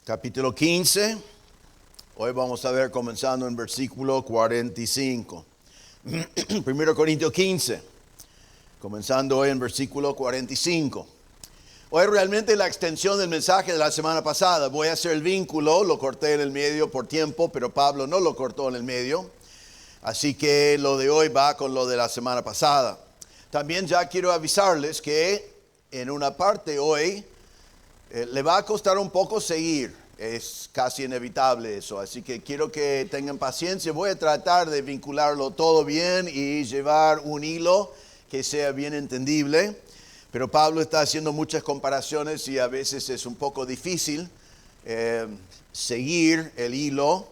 capítulo 15. Hoy vamos a ver comenzando en versículo 45. 1 Corintios 15, comenzando hoy en versículo 45. Hoy realmente la extensión del mensaje de la semana pasada. Voy a hacer el vínculo, lo corté en el medio por tiempo, pero Pablo no lo cortó en el medio. Así que lo de hoy va con lo de la semana pasada. También ya quiero avisarles que en una parte hoy le va a costar un poco seguir. Es casi inevitable eso, así que quiero que tengan paciencia. Voy a tratar de vincularlo todo bien y llevar un hilo que sea bien entendible. Pero Pablo está haciendo muchas comparaciones y a veces es un poco difícil seguir el hilo.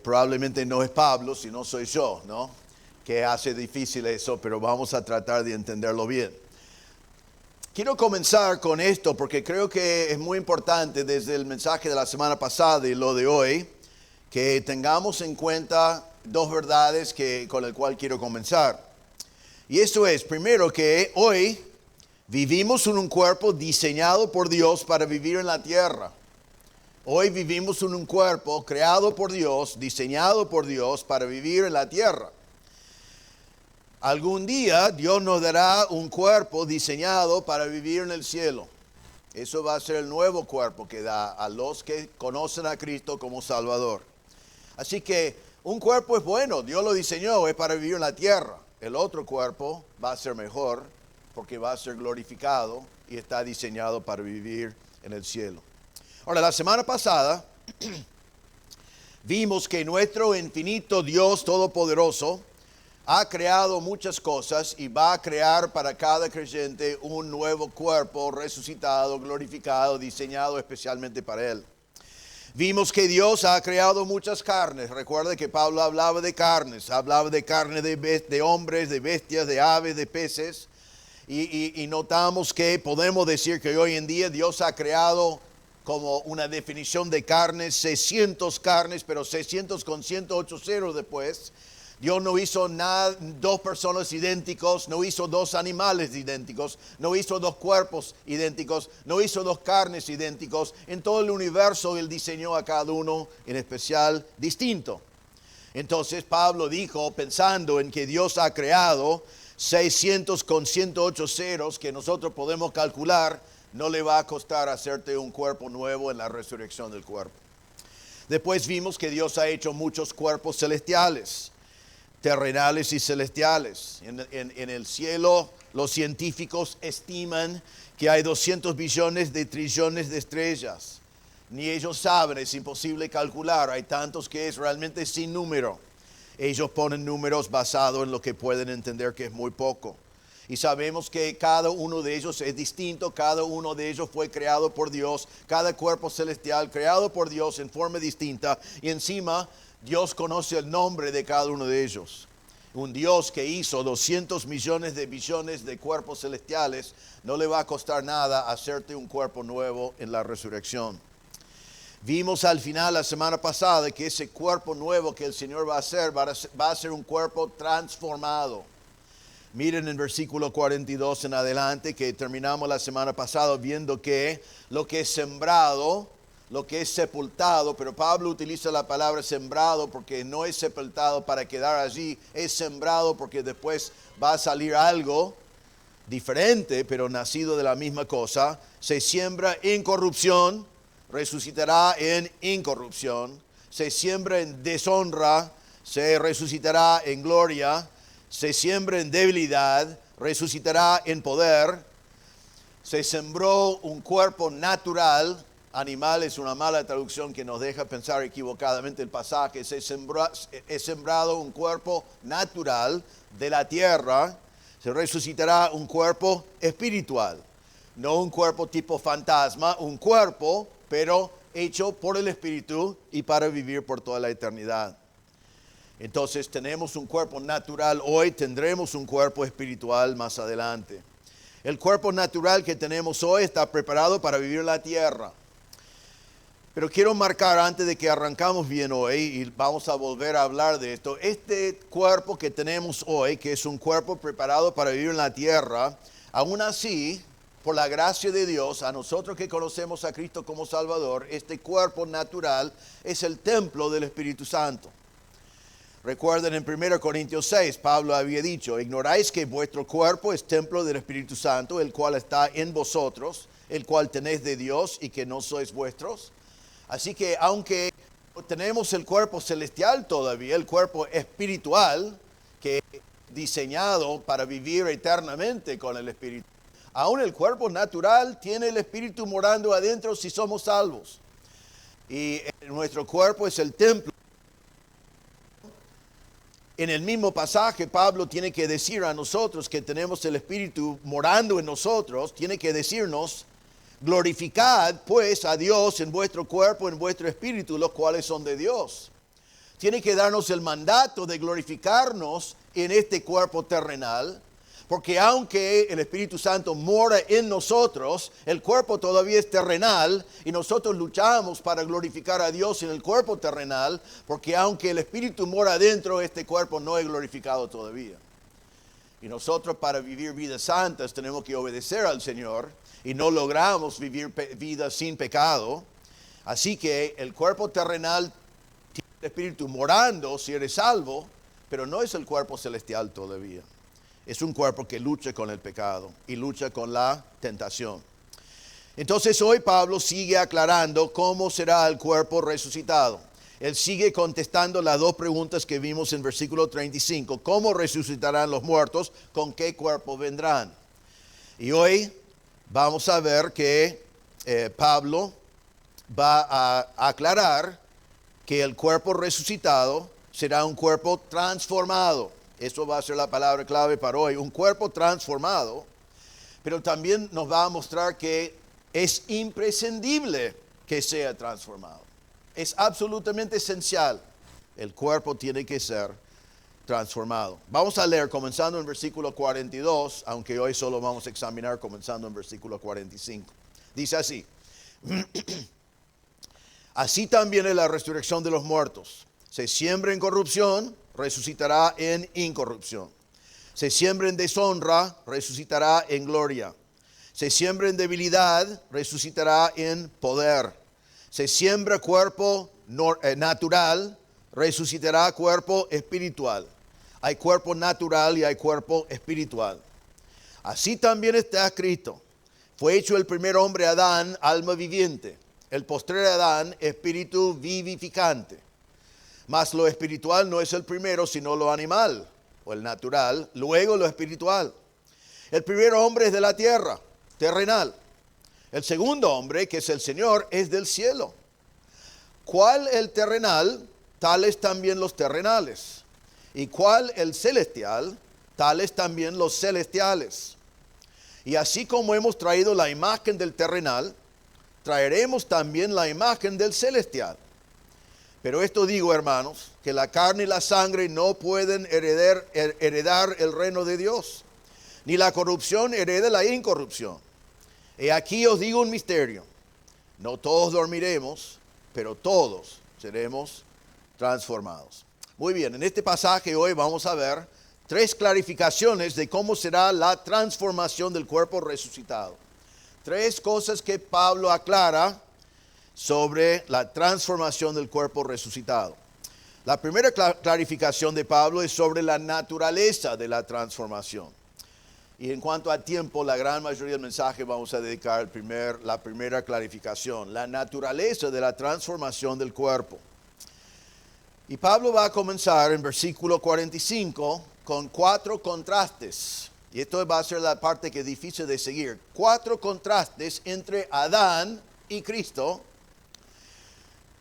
Probablemente no es Pablo, sino soy yo, ¿no? Que hace difícil eso, pero vamos a tratar de entenderlo bien. Quiero comenzar con esto porque creo que es muy importante desde el mensaje de la semana pasada y lo de hoy, que tengamos en cuenta dos verdades con las cuales quiero comenzar. Y eso es, primero, que hoy vivimos en un cuerpo diseñado por Dios para vivir en la tierra. Hoy vivimos en un cuerpo creado por Dios, diseñado por Dios para vivir en la tierra. Algún día Dios nos dará un cuerpo diseñado para vivir en el cielo. Eso va a ser el nuevo cuerpo que da a los que conocen a Cristo como Salvador. Así que un cuerpo es bueno, Dios lo diseñó, es para vivir en la tierra. El otro cuerpo va a ser mejor porque va a ser glorificado y está diseñado para vivir en el cielo. Ahora, la semana pasada vimos que nuestro infinito Dios Todopoderoso ha creado muchas cosas y va a crear para cada creyente un nuevo cuerpo resucitado, glorificado, diseñado especialmente para él. Vimos que Dios ha creado muchas carnes. Recuerda que Pablo hablaba de carnes. Hablaba de carne de hombres, de bestias, de aves, de peces. Y notamos que podemos decir que hoy en día Dios ha creado como una definición de carnes, 600 carnes, pero 600 con 108 ceros después. Dios no hizo dos personas idénticos, no hizo dos animales idénticos, no hizo dos cuerpos idénticos, no hizo dos carnes idénticos. En todo el universo Él diseñó a cada uno en especial distinto. Entonces Pablo dijo, pensando en que Dios ha creado 600 con 108 ceros que nosotros podemos calcular, no le va a costar hacerte un cuerpo nuevo en la resurrección del cuerpo. Después vimos que Dios ha hecho muchos cuerpos celestiales, terrenales y celestiales. En el cielo los científicos estiman que hay 200 billones de trillones de estrellas. Ni ellos saben, es imposible calcular, hay tantos que es realmente sin número. Ellos ponen números basados en lo que pueden entender que es muy poco. Y sabemos que cada uno de ellos es distinto, cada uno de ellos fue creado por Dios, cada cuerpo celestial creado por Dios en forma distinta, y encima Dios conoce el nombre de cada uno de ellos. Un Dios que hizo 200 millones de billones de cuerpos celestiales, no le va a costar nada hacerte un cuerpo nuevo en la resurrección. Vimos al final la semana pasada que ese cuerpo nuevo que el Señor va a hacer, va a ser un cuerpo transformado. Miren en versículo 42 en adelante, que terminamos la semana pasada viendo que lo que es sembrado, lo que es sepultado, pero Pablo utiliza la palabra sembrado porque no es sepultado para quedar allí, es sembrado porque después va a salir algo diferente, pero nacido de la misma cosa. Se siembra en corrupción, resucitará en incorrupción. Se siembra en deshonra, se resucitará en gloria. Se siembra en debilidad, resucitará en poder. Se sembró un cuerpo natural. Animal es una mala traducción que nos deja pensar equivocadamente el pasaje. Es sembrado un cuerpo natural de la tierra. Se resucitará un cuerpo espiritual. No un cuerpo tipo fantasma, un cuerpo, pero hecho por el Espíritu y para vivir por toda la eternidad. Entonces tenemos un cuerpo natural hoy, tendremos un cuerpo espiritual más adelante. El cuerpo natural que tenemos hoy está preparado para vivir en la tierra. Pero quiero marcar antes de que arrancamos bien hoy, y vamos a volver a hablar de esto, este cuerpo que tenemos hoy, que es un cuerpo preparado para vivir en la tierra, aún así por la gracia de Dios, a nosotros que conocemos a Cristo como Salvador, este cuerpo natural es el templo del Espíritu Santo. Recuerden en 1 Corintios 6, Pablo había dicho, ignoráis que vuestro cuerpo es templo del Espíritu Santo, el cual está en vosotros, el cual tenéis de Dios y que no sois vuestros. Así que aunque tenemos el cuerpo celestial todavía, el cuerpo espiritual, que es diseñado para vivir eternamente con el Espíritu, aún el cuerpo natural tiene el Espíritu morando adentro si somos salvos. Y nuestro cuerpo es el templo. En el mismo pasaje, Pablo tiene que decir a nosotros que tenemos el Espíritu morando en nosotros, tiene que decirnos, glorificad pues a Dios en vuestro cuerpo, en vuestro espíritu, los cuales son de Dios. Tiene que darnos el mandato de glorificarnos en este cuerpo terrenal, porque aunque el Espíritu Santo mora en nosotros, el cuerpo todavía es terrenal y nosotros luchamos para glorificar a Dios en el cuerpo terrenal, porque aunque el Espíritu mora dentro, este cuerpo no es glorificado todavía. Y nosotros para vivir vidas santas tenemos que obedecer al Señor y no logramos vivir vidas sin pecado. Así que el cuerpo terrenal tiene el Espíritu morando si eres salvo, pero no es el cuerpo celestial todavía. Es un cuerpo que lucha con el pecado y lucha con la tentación. Entonces hoy Pablo sigue aclarando cómo será el cuerpo resucitado. Él sigue contestando las dos preguntas que vimos en versículo 35. ¿Cómo resucitarán los muertos? ¿Con qué cuerpo vendrán? Y hoy vamos a ver que Pablo va a aclarar que el cuerpo resucitado será un cuerpo transformado. Eso va a ser la palabra clave para hoy, un cuerpo transformado, pero también nos va a mostrar que es imprescindible que sea transformado. Es absolutamente esencial. El cuerpo tiene que ser transformado. Vamos a leer comenzando en versículo 42, aunque hoy solo vamos a examinar comenzando en versículo 45. Dice así, así también es la resurrección de los muertos. Se siembra en corrupción, resucitará en incorrupción. Se siembra en deshonra, resucitará en gloria. Se siembra en debilidad, resucitará en poder. Se siembra cuerpo natural, resucitará cuerpo espiritual. Hay cuerpo natural y hay cuerpo espiritual. Así también está escrito. Fue hecho el primer hombre Adán, alma viviente. El postrer Adán, espíritu vivificante. Mas lo espiritual no es el primero, sino lo animal, o el natural, luego lo espiritual. El primer hombre es de la tierra, terrenal. El segundo hombre, que es el Señor, es del cielo. ¿Cuál el terrenal? Tales también los terrenales. ¿Y cuál el celestial? Tales también los celestiales. Y así como hemos traído la imagen del terrenal, traeremos también la imagen del celestial. Pero esto digo, hermanos, que la carne y la sangre no pueden heredar el reino de Dios, ni la corrupción hereda la incorrupción. Y aquí os digo un misterio, no todos dormiremos, pero todos seremos transformados. Muy bien, en este pasaje hoy vamos a ver 3 clarificaciones de cómo será la transformación del cuerpo resucitado. 3 cosas que Pablo aclara sobre la transformación del cuerpo resucitado. La primera clarificación de Pablo es sobre la naturaleza de la transformación. Y en cuanto a tiempo, la gran mayoría del mensaje vamos a dedicar la primera clarificación, la naturaleza de la transformación del cuerpo. Y Pablo va a comenzar en versículo 45 con 4 contrastes. Y esto va a ser la parte que es difícil de seguir. 4 contrastes entre Adán y Cristo.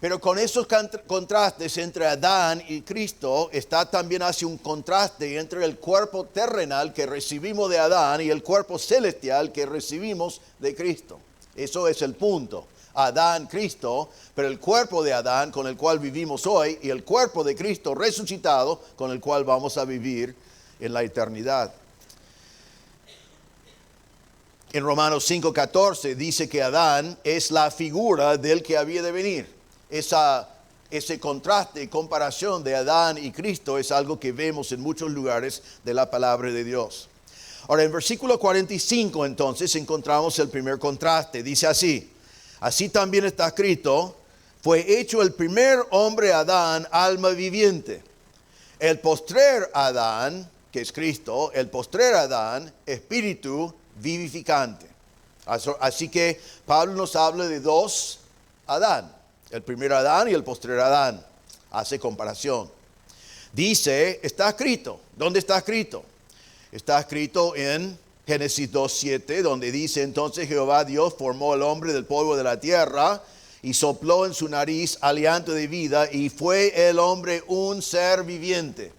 Pero con esos contrastes entre Adán y Cristo está también hace un contraste entre el cuerpo terrenal que recibimos de Adán y el cuerpo celestial que recibimos de Cristo. Eso es el punto. Adán, Cristo, pero el cuerpo de Adán con el cual vivimos hoy y el cuerpo de Cristo resucitado con el cual vamos a vivir en la eternidad. En Romanos 5:14 dice que Adán es la figura del que había de venir. Ese contraste y comparación de Adán y Cristo es algo que vemos en muchos lugares de la palabra de Dios. Ahora, en versículo 45 entonces encontramos el primer contraste. Dice así: así también está escrito, fue hecho el primer hombre Adán, alma viviente. El postrer Adán, que es Cristo, el postrer Adán, espíritu vivificante. Así que Pablo nos habla de dos Adán, el primer Adán y el postrer Adán. Hace comparación. Dice, está escrito. ¿Dónde está escrito? Está escrito en Génesis 2:7, donde dice: entonces Jehová Dios formó al hombre del polvo de la tierra y sopló en su nariz aliento de vida, y fue el hombre un ser viviente.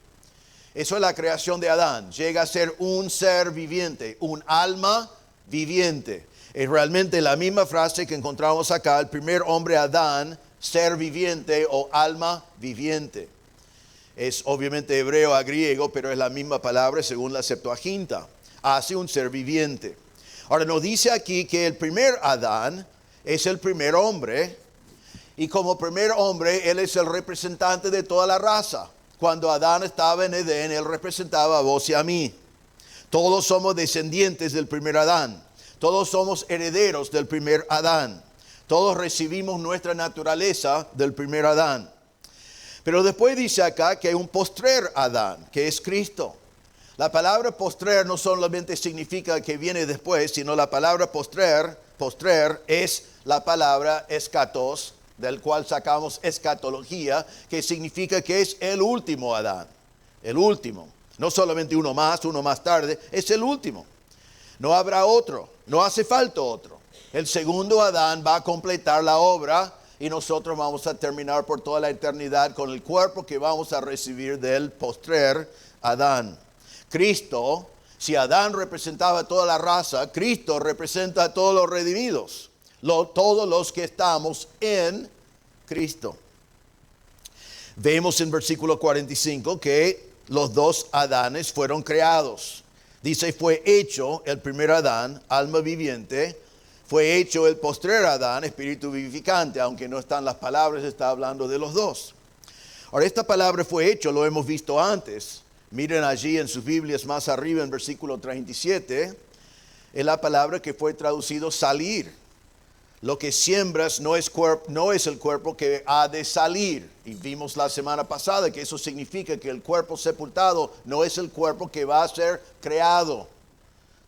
Eso es la creación de Adán. Llega a ser un ser viviente, un alma viviente. Es realmente la misma frase que encontramos acá: el primer hombre Adán, ser viviente o alma viviente. Es obviamente hebreo a griego, pero es la misma palabra según la Septuaginta. Hace un ser viviente. Ahora nos dice aquí que el primer Adán es el primer hombre, y como primer hombre él es el representante de toda la raza. Cuando Adán estaba en Edén, él representaba a vos y a mí. Todos somos descendientes del primer Adán. Todos somos herederos del primer Adán. Todos recibimos nuestra naturaleza del primer Adán. Pero después dice acá que hay un postrer Adán, que es Cristo. La palabra postrer no solamente significa que viene después, sino la palabra postrer es la palabra eschatos, del cual sacamos escatología, que significa que es el último Adán. El último. No solamente uno más tarde, es el último. No habrá otro, no hace falta otro. El segundo Adán va a completar la obra y nosotros vamos a terminar por toda la eternidad con el cuerpo que vamos a recibir del postrer Adán. Cristo, si Adán representaba a toda la raza, Cristo representa a todos los redimidos, todos los que estamos en Cristo. Vemos en versículo 45 que los dos Adanes fueron creados. Dice, fue hecho el primer Adán, alma viviente. Fue hecho el postrer Adán, espíritu vivificante. Aunque no están las palabras, está hablando de los dos. Ahora, esta palabra fue hecho, lo hemos visto antes. Miren allí en sus Biblias más arriba en versículo 37. Es la palabra que fue traducido salir. Lo que siembras no es el cuerpo que ha de salir. Y vimos la semana pasada que eso significa que el cuerpo sepultado no es el cuerpo que va a ser creado.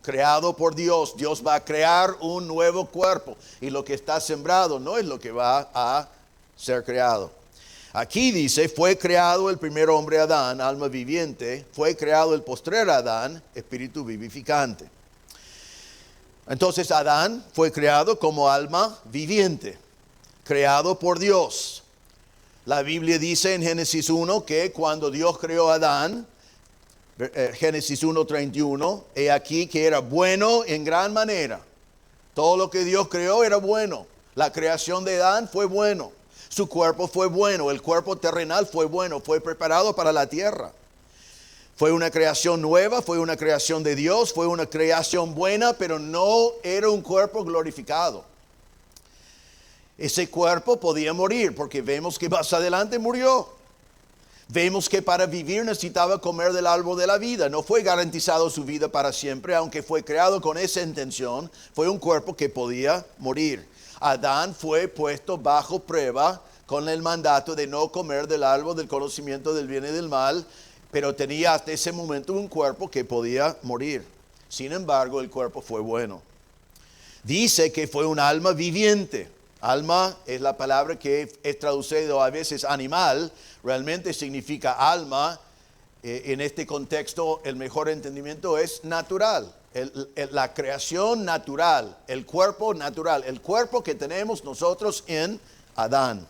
Creado por Dios. Dios va a crear un nuevo cuerpo. Y lo que está sembrado no es lo que va a ser creado. Aquí dice, fue creado el primer hombre Adán, alma viviente. Fue creado el postrer Adán, espíritu vivificante. Entonces Adán fue creado como alma viviente, creado por Dios. La Biblia dice en Génesis 1 que cuando Dios creó a Adán, Génesis 1:31, he aquí que era bueno en gran manera. Todo lo que Dios creó era bueno. La creación de Adán fue bueno. Su cuerpo fue bueno, el cuerpo terrenal fue bueno, fue preparado para la tierra. Fue una creación nueva, fue una creación de Dios, fue una creación buena, pero no era un cuerpo glorificado. Ese cuerpo podía morir, porque vemos que más adelante murió. Vemos que para vivir necesitaba comer del árbol de la vida. No fue garantizado su vida para siempre, aunque fue creado con esa intención. Fue un cuerpo que podía morir. Adán fue puesto bajo prueba con el mandato de no comer del árbol del conocimiento del bien y del mal, pero tenía hasta ese momento un cuerpo que podía morir. Sin embargo, el cuerpo fue bueno. Dice que fue un alma viviente. Alma es la palabra que es traducido a veces animal, realmente significa alma. En este contexto el mejor entendimiento es natural, la creación natural, el cuerpo natural, el cuerpo que tenemos nosotros en Adán.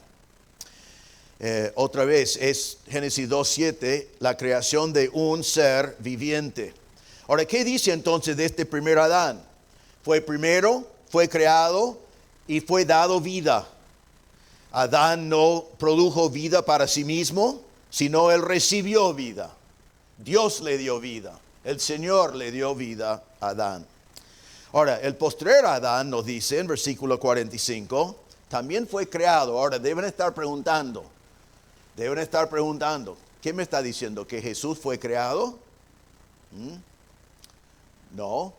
Otra vez es Génesis 2:7, la creación de un ser viviente. Ahora, ¿qué dice entonces de este primer Adán? Fue primero, fue creado y fue dado vida. Adán no produjo vida para sí mismo, sino él recibió vida. Dios le dio vida. El Señor le dio vida a Adán. Ahora, el postrer Adán nos dice en versículo 45, también fue creado. Ahora, deben estar preguntando, ¿qué me está diciendo? ¿Que Jesús fue creado? No.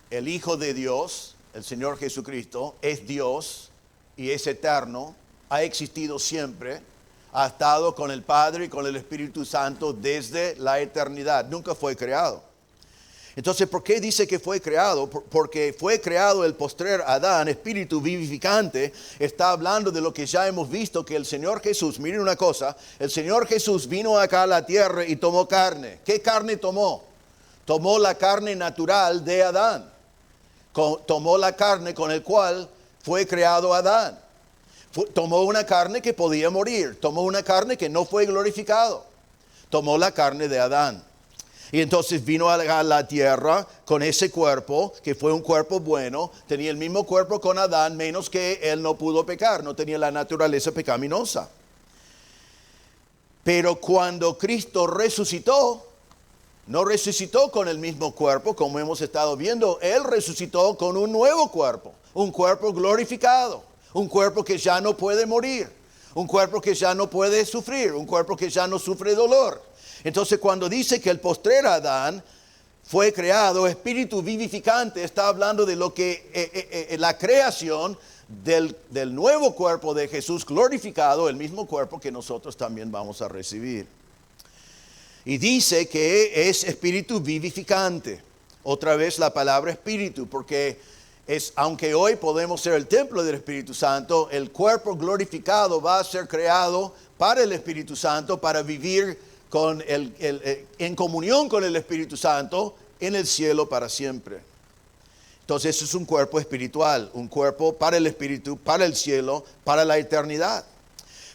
El Hijo de Dios, el Señor Jesucristo, es Dios y es eterno, ha existido siempre, ha estado con el Padre y con el Espíritu Santo desde la eternidad, nunca fue creado. Entonces, ¿por qué dice que fue creado? Porque fue creado el postrer Adán, espíritu vivificante. Está hablando de lo que ya hemos visto, que el Señor Jesús, miren una cosa, el Señor Jesús vino acá a la tierra y tomó carne. ¿Qué carne tomó? Tomó la carne natural de Adán. Tomó la carne con el cual fue creado Adán. Tomó una carne que podía morir. Tomó una carne que no fue glorificado. Tomó la carne de Adán. Y entonces vino a la tierra con ese cuerpo, que fue un cuerpo bueno. Tenía el mismo cuerpo con Adán, menos que él no pudo pecar. No tenía la naturaleza pecaminosa. Pero cuando Cristo resucitó, no resucitó con el mismo cuerpo, como hemos estado viendo. Él resucitó con un nuevo cuerpo, un cuerpo glorificado, un cuerpo que ya no puede morir, un cuerpo que ya no puede sufrir, un cuerpo que ya no sufre dolor. Entonces, cuando dice que el postrer Adán fue creado, espíritu vivificante, está hablando de lo que la creación del nuevo cuerpo de Jesús glorificado, el mismo cuerpo que nosotros también vamos a recibir. Y dice que es espíritu vivificante. Otra vez la palabra espíritu, porque aunque hoy podemos ser el templo del Espíritu Santo, el cuerpo glorificado va a ser creado para el Espíritu Santo, para vivir en comunión con el Espíritu Santo en el cielo para siempre. Entonces eso es un cuerpo espiritual, un cuerpo para el Espíritu, para el cielo, para la eternidad.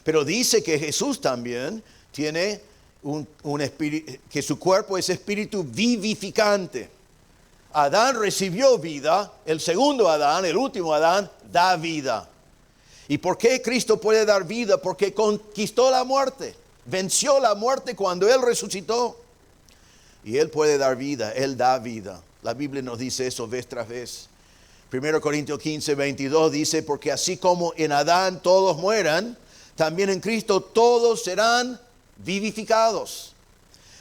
Pero dice que Jesús también tiene un espíritu, que su cuerpo es espíritu vivificante. Adán recibió vida, el segundo Adán, el último Adán, da vida. ¿Y por qué Cristo puede dar vida? Porque conquistó la muerte. Venció la muerte cuando Él resucitó. Y Él puede dar vida, Él da vida. La Biblia nos dice eso vez tras vez. 1 Corintios 15, 22 dice, porque así como en Adán todos mueran, también en Cristo todos serán vivificados.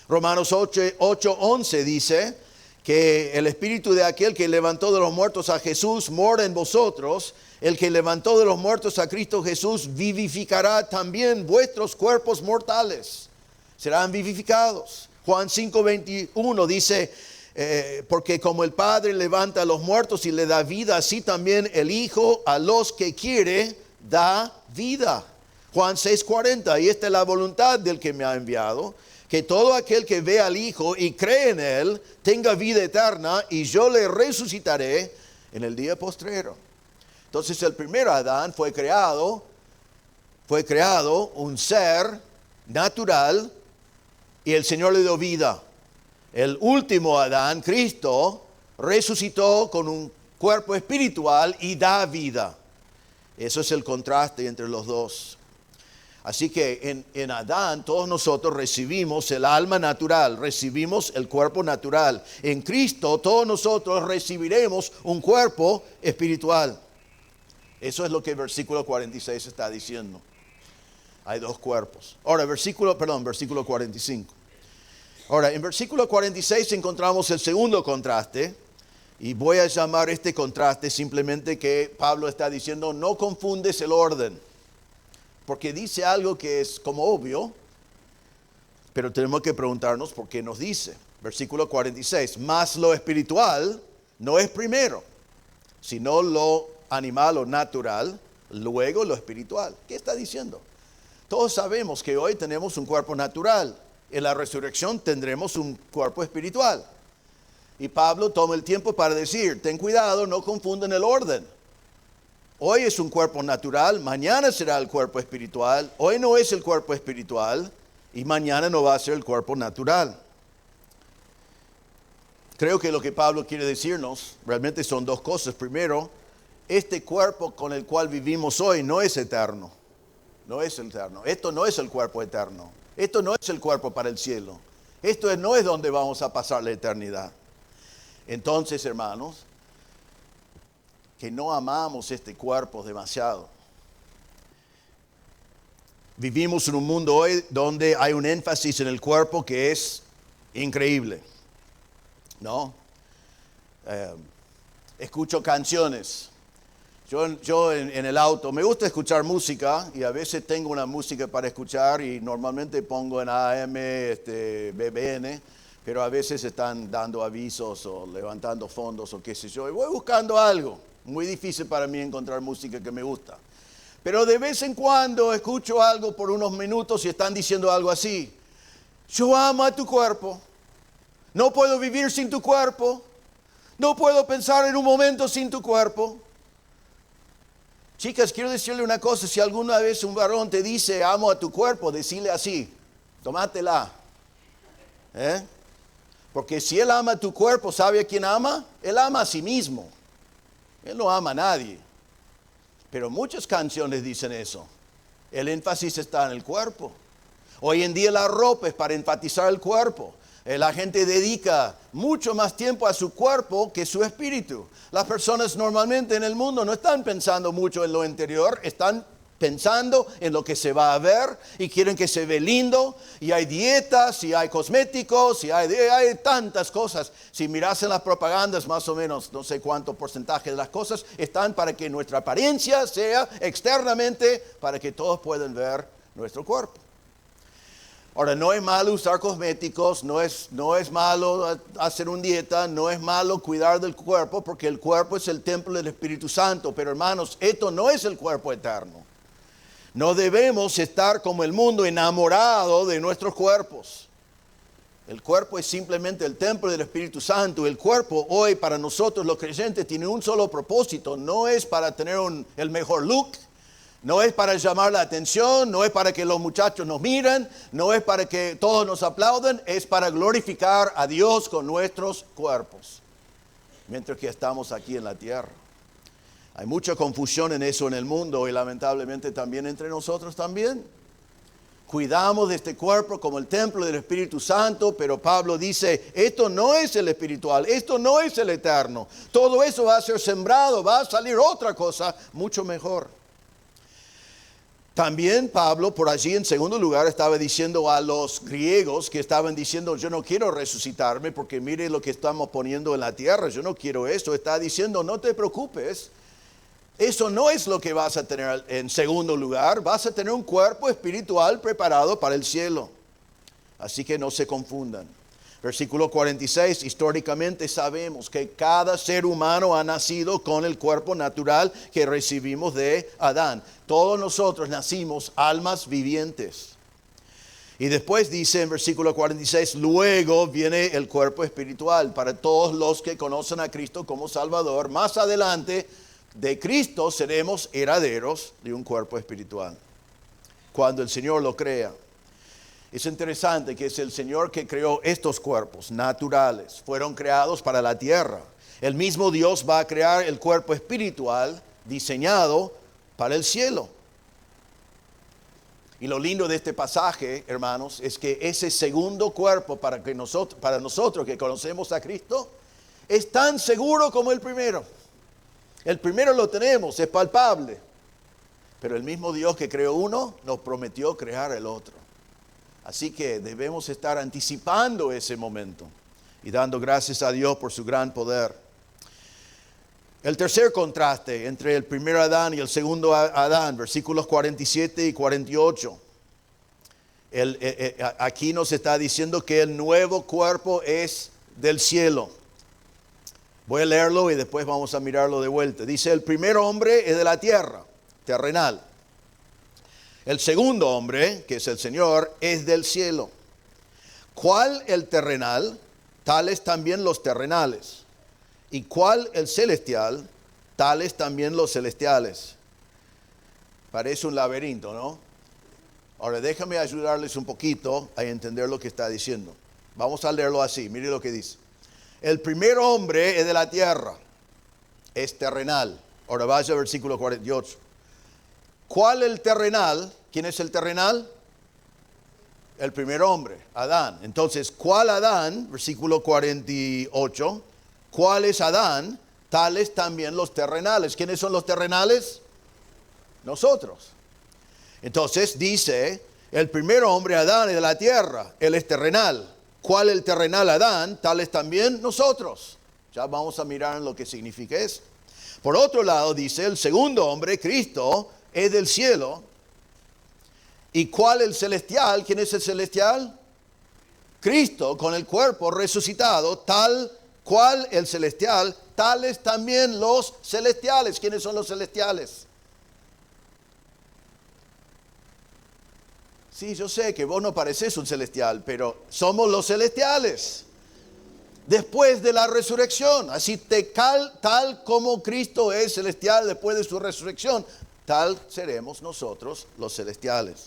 Romanos 8, 11 dice que el espíritu de aquel que levantó de los muertos a Jesús mora en vosotros. El que levantó de los muertos a Cristo Jesús vivificará también vuestros cuerpos mortales. Serán vivificados. Juan 5, 21 dice, porque como el Padre levanta a los muertos y le da vida, así también el Hijo a los que quiere da vida. Juan 6, 40, y esta es la voluntad del que me ha enviado, que todo aquel que ve al Hijo y cree en Él tenga vida eterna, y yo le resucitaré en el día postrero. Entonces el primer Adán fue creado un ser natural y el Señor le dio vida. El último Adán, Cristo, resucitó con un cuerpo espiritual y da vida. Eso es el contraste entre los dos. Así que en Adán todos nosotros recibimos el alma natural, recibimos el cuerpo natural. En Cristo todos nosotros recibiremos un cuerpo espiritual. Eso es lo que el versículo 46 está diciendo. Hay dos cuerpos. Ahora, versículo 45. Ahora, en versículo 46 encontramos el segundo contraste. Y voy a llamar este contraste simplemente que Pablo está diciendo, no confundes el orden. Porque dice algo que es como obvio, pero tenemos que preguntarnos por qué nos dice. Versículo 46, mas lo espiritual no es primero, sino lo animal o natural, luego lo espiritual. ¿Qué está diciendo? Todos sabemos que hoy tenemos un cuerpo natural. En la resurrección tendremos un cuerpo espiritual. Y Pablo toma el tiempo para decir, ten cuidado, no confundan el orden. Hoy es un cuerpo natural, mañana será el cuerpo espiritual. Hoy no es el cuerpo espiritual y mañana no va a ser el cuerpo natural. Creo que lo que Pablo quiere decirnos realmente son dos cosas. Primero, este cuerpo con el cual vivimos hoy no es eterno. No es eterno. Esto no es el cuerpo eterno. Esto no es el cuerpo para el cielo. Esto no es donde vamos a pasar la eternidad. Entonces, hermanos, que no amamos este cuerpo demasiado. Vivimos en un mundo hoy donde hay un énfasis en el cuerpo que es increíble. ¿no? Escucho canciones. Yo en el auto, me gusta escuchar música y a veces tengo una música para escuchar y normalmente pongo en AM, BBN, pero a veces están dando avisos o levantando fondos o qué sé yo. Y voy buscando algo. Muy difícil para mí encontrar música que me gusta. Pero de vez en cuando escucho algo por unos minutos y están diciendo algo así. Yo amo a tu cuerpo. No puedo vivir sin tu cuerpo. No puedo pensar en un momento sin tu cuerpo. Chicas, quiero decirle una cosa. Si alguna vez un varón te dice amo a tu cuerpo, decile así. Tómatela. Porque si él ama tu cuerpo, ¿sabe a quién ama? Él ama a sí mismo. Él no ama a nadie. Pero muchas canciones dicen eso. El énfasis está en el cuerpo. Hoy en día la ropa es para enfatizar el cuerpo. La gente dedica mucho más tiempo a su cuerpo que su espíritu. Las personas normalmente en el mundo no están pensando mucho en lo interior, están pensando en lo que se va a ver y quieren que se ve lindo. Y hay dietas, y hay cosméticos, y hay tantas cosas. Si miras en las propagandas, más o menos, no sé cuánto porcentaje de las cosas están para que nuestra apariencia sea externamente, para que todos puedan ver nuestro cuerpo. Ahora, no es malo usar cosméticos, no es malo hacer una dieta, no es malo cuidar del cuerpo, porque el cuerpo es el templo del Espíritu Santo. Pero hermanos, esto no es el cuerpo eterno. No debemos estar como el mundo enamorado de nuestros cuerpos. El cuerpo es simplemente el templo del Espíritu Santo. El cuerpo hoy para nosotros los creyentes tiene un solo propósito. No es para tener el mejor look. No es para llamar la atención, no es para que los muchachos nos miren, no es para que todos nos aplaudan, es para glorificar a Dios con nuestros cuerpos, mientras que estamos aquí en la tierra. Hay mucha confusión en eso en el mundo y lamentablemente también entre nosotros también. Cuidamos de este cuerpo como el templo del Espíritu Santo, pero Pablo dice, esto no es el espiritual, esto no es el eterno. Todo eso va a ser sembrado, va a salir otra cosa mucho mejor. También Pablo por allí en segundo lugar estaba diciendo a los griegos que estaban diciendo yo no quiero resucitarme porque mire lo que estamos poniendo en la tierra, yo no quiero esto. Está diciendo no te preocupes, eso no es lo que vas a tener en segundo lugar, vas a tener un cuerpo espiritual preparado para el cielo. Así que no se confundan. Versículo 46, históricamente sabemos que cada ser humano ha nacido con el cuerpo natural que recibimos de Adán. Todos nosotros nacimos almas vivientes. Y después dice en versículo 46, luego viene el cuerpo espiritual para todos los que conocen a Cristo como Salvador. Más adelante, de Cristo seremos herederos de un cuerpo espiritual, cuando el Señor lo crea. Es interesante que es el Señor que creó estos cuerpos naturales. Fueron creados para la tierra. El mismo Dios va a crear el cuerpo espiritual diseñado para el cielo. Y lo lindo de este pasaje, hermanos, es que ese segundo cuerpo para nosotros que conocemos a Cristo es tan seguro como el primero. El primero lo tenemos, es palpable. Pero el mismo Dios que creó uno nos prometió crear el otro. Así que debemos estar anticipando ese momento y dando gracias a Dios por su gran poder. El tercer contraste entre el primer Adán y el segundo Adán, versículos 47 y 48. Aquí nos está diciendo que el nuevo cuerpo es del cielo. Voy a leerlo y después vamos a mirarlo de vuelta. Dice, el primer hombre es de la tierra, terrenal. El segundo hombre, que es el Señor, es del cielo. ¿Cuál el terrenal? Tales también los terrenales. ¿Y cuál el celestial? Tales también los celestiales. Parece un laberinto, ¿no? Ahora déjame ayudarles un poquito a entender lo que está diciendo. Vamos a leerlo así, mire lo que dice. El primer hombre es de la tierra, es terrenal. Ahora vaya al versículo 48. ¿Cuál el terrenal? ¿Quién es el terrenal? El primer hombre, Adán. Entonces, ¿cuál Adán? Versículo 48. ¿Cuál es Adán? Tales también los terrenales. ¿Quiénes son los terrenales? Nosotros. Entonces dice, el primer hombre, Adán, es de la tierra. Él es terrenal. cual el terrenal Adán, tales también nosotros. Ya vamos a mirar lo que significa eso. Por otro lado, dice, el segundo hombre, Cristo, es del cielo. ¿Y cuál el celestial? ¿Quién es el celestial? Cristo, con el cuerpo resucitado, tal cual el celestial, tales también los celestiales. ¿Quiénes son los celestiales? Sí, yo sé que vos no pareces un celestial, pero somos los celestiales. Después de la resurrección, así tal como Cristo es celestial después de su resurrección, tal seremos nosotros los celestiales.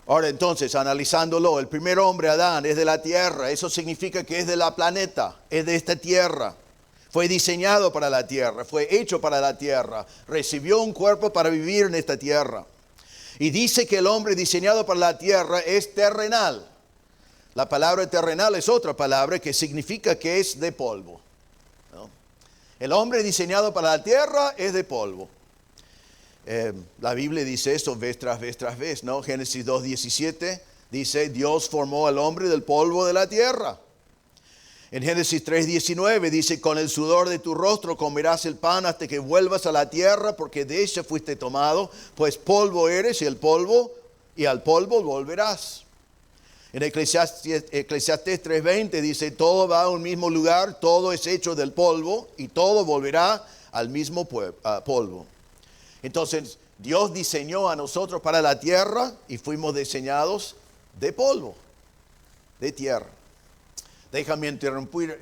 Ahora entonces, analizándolo, el primer hombre, Adán, es de la tierra. Eso significa que es de la planeta, es de esta tierra. Fue diseñado para la tierra, fue hecho para la tierra. Recibió un cuerpo para vivir en esta tierra. Y dice que el hombre diseñado para la tierra es terrenal. La palabra terrenal es otra palabra que significa que es de polvo, ¿no? El hombre diseñado para la tierra es de polvo. La Biblia dice esto vez tras vez tras vez, ¿no? Génesis 2:17 dice, Dios formó al hombre del polvo de la tierra. En Génesis 3:19 dice, con el sudor de tu rostro comerás el pan hasta que vuelvas a la tierra, porque de ella fuiste tomado, pues polvo eres y al polvo volverás. En Eclesiastés 3:20 dice, todo va a un mismo lugar, todo es hecho del polvo y todo volverá al mismo polvo. Entonces, Dios diseñó a nosotros para la tierra y fuimos diseñados de polvo, de tierra. Déjame interrumpir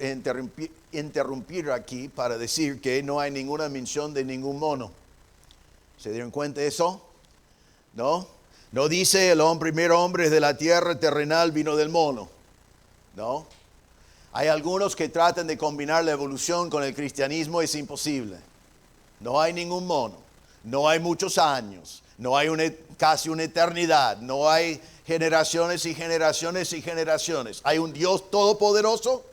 aquí para decir que no hay ninguna mención de ningún mono. ¿Se dieron cuenta de eso? ¿No? No dice el primer hombre de la tierra terrenal vino del mono. ¿No? Hay algunos que tratan de combinar la evolución con el cristianismo, es imposible. No hay ningún mono. No hay muchos años, no hay casi una eternidad, no hay generaciones y generaciones y generaciones. Hay un Dios todopoderoso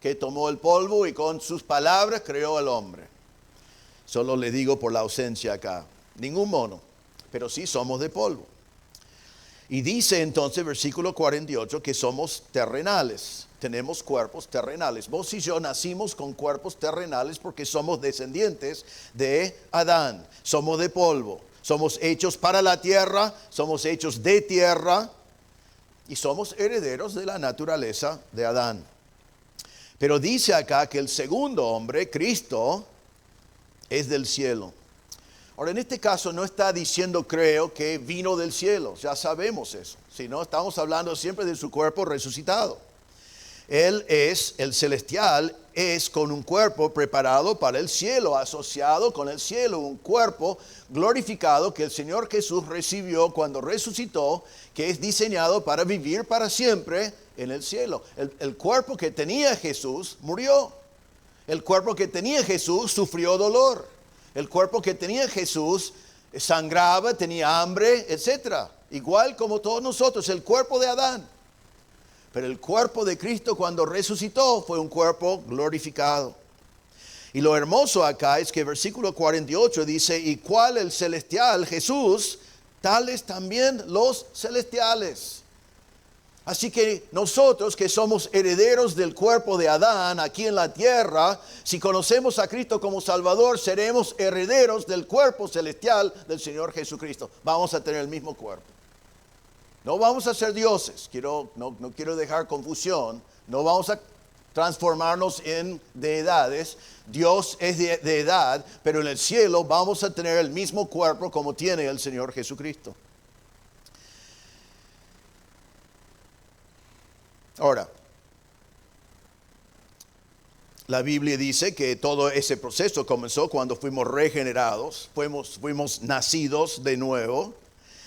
que tomó el polvo y con sus palabras creó al hombre. Solo le digo por la ausencia acá, ningún mono, pero sí somos de polvo. Y dice entonces, versículo 48, que somos terrenales, tenemos cuerpos terrenales. Vos y yo nacimos con cuerpos terrenales porque somos descendientes de Adán, somos de polvo, somos hechos para la tierra, somos hechos de tierra y somos herederos de la naturaleza de Adán. Pero dice acá que el segundo hombre, Cristo, es del cielo. Ahora, en este caso no está diciendo, creo, que vino del cielo. Ya sabemos eso. Sino estamos hablando siempre de su cuerpo resucitado. Él es, el celestial, es con un cuerpo preparado para el cielo, asociado con el cielo, un cuerpo glorificado que el Señor Jesús recibió cuando resucitó, que es diseñado para vivir para siempre en el cielo. El cuerpo que tenía Jesús murió. El cuerpo que tenía Jesús sufrió dolor. El cuerpo que tenía Jesús sangraba, tenía hambre, etc. Igual como todos nosotros, el cuerpo de Adán. Pero el cuerpo de Cristo cuando resucitó fue un cuerpo glorificado. Y lo hermoso acá es que versículo 48 dice, y cuál el celestial Jesús, tales también los celestiales. Así que nosotros que somos herederos del cuerpo de Adán aquí en la tierra, si conocemos a Cristo como Salvador, seremos herederos del cuerpo celestial del Señor Jesucristo. Vamos a tener el mismo cuerpo. No vamos a ser dioses, no quiero dejar confusión, no vamos a transformarnos en deidades. Dios es de edad, pero en el cielo vamos a tener el mismo cuerpo como tiene el Señor Jesucristo. Ahora, la Biblia dice que todo ese proceso comenzó cuando fuimos regenerados, fuimos nacidos de nuevo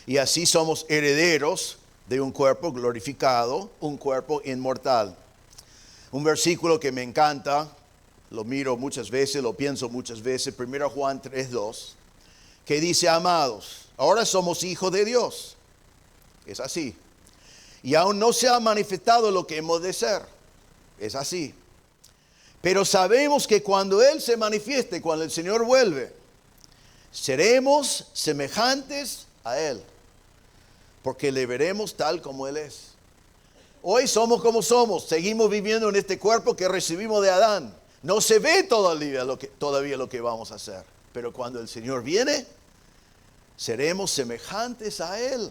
y así somos herederos de un cuerpo glorificado, un cuerpo inmortal. Un versículo que me encanta, lo miro muchas veces, lo pienso muchas veces, 1 Juan 3:2, que dice, amados, ahora somos hijos de Dios. Es así. Y aún no se ha manifestado lo que hemos de ser. Es así. Pero sabemos que cuando Él se manifieste, cuando el Señor vuelve, seremos semejantes a Él. Porque le veremos tal como Él es. Hoy somos como somos, seguimos viviendo en este cuerpo que recibimos de Adán. No se ve todavía lo que vamos a hacer, pero cuando el Señor viene, seremos semejantes a Él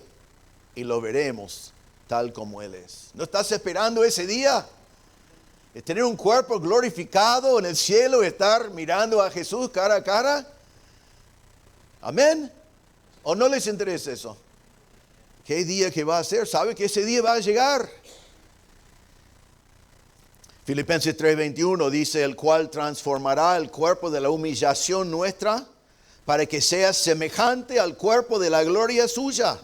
y lo veremos tal como Él es. ¿No estás esperando ese día? Es tener un cuerpo glorificado en el cielo, estar mirando a Jesús cara a cara. Amén. ¿O no les interesa eso? ¿Qué día que va a ser? ¿Sabe que ese día va a llegar? Filipenses 3:21 dice, el cual transformará el cuerpo de la humillación nuestra para que sea semejante al cuerpo de la gloria suya,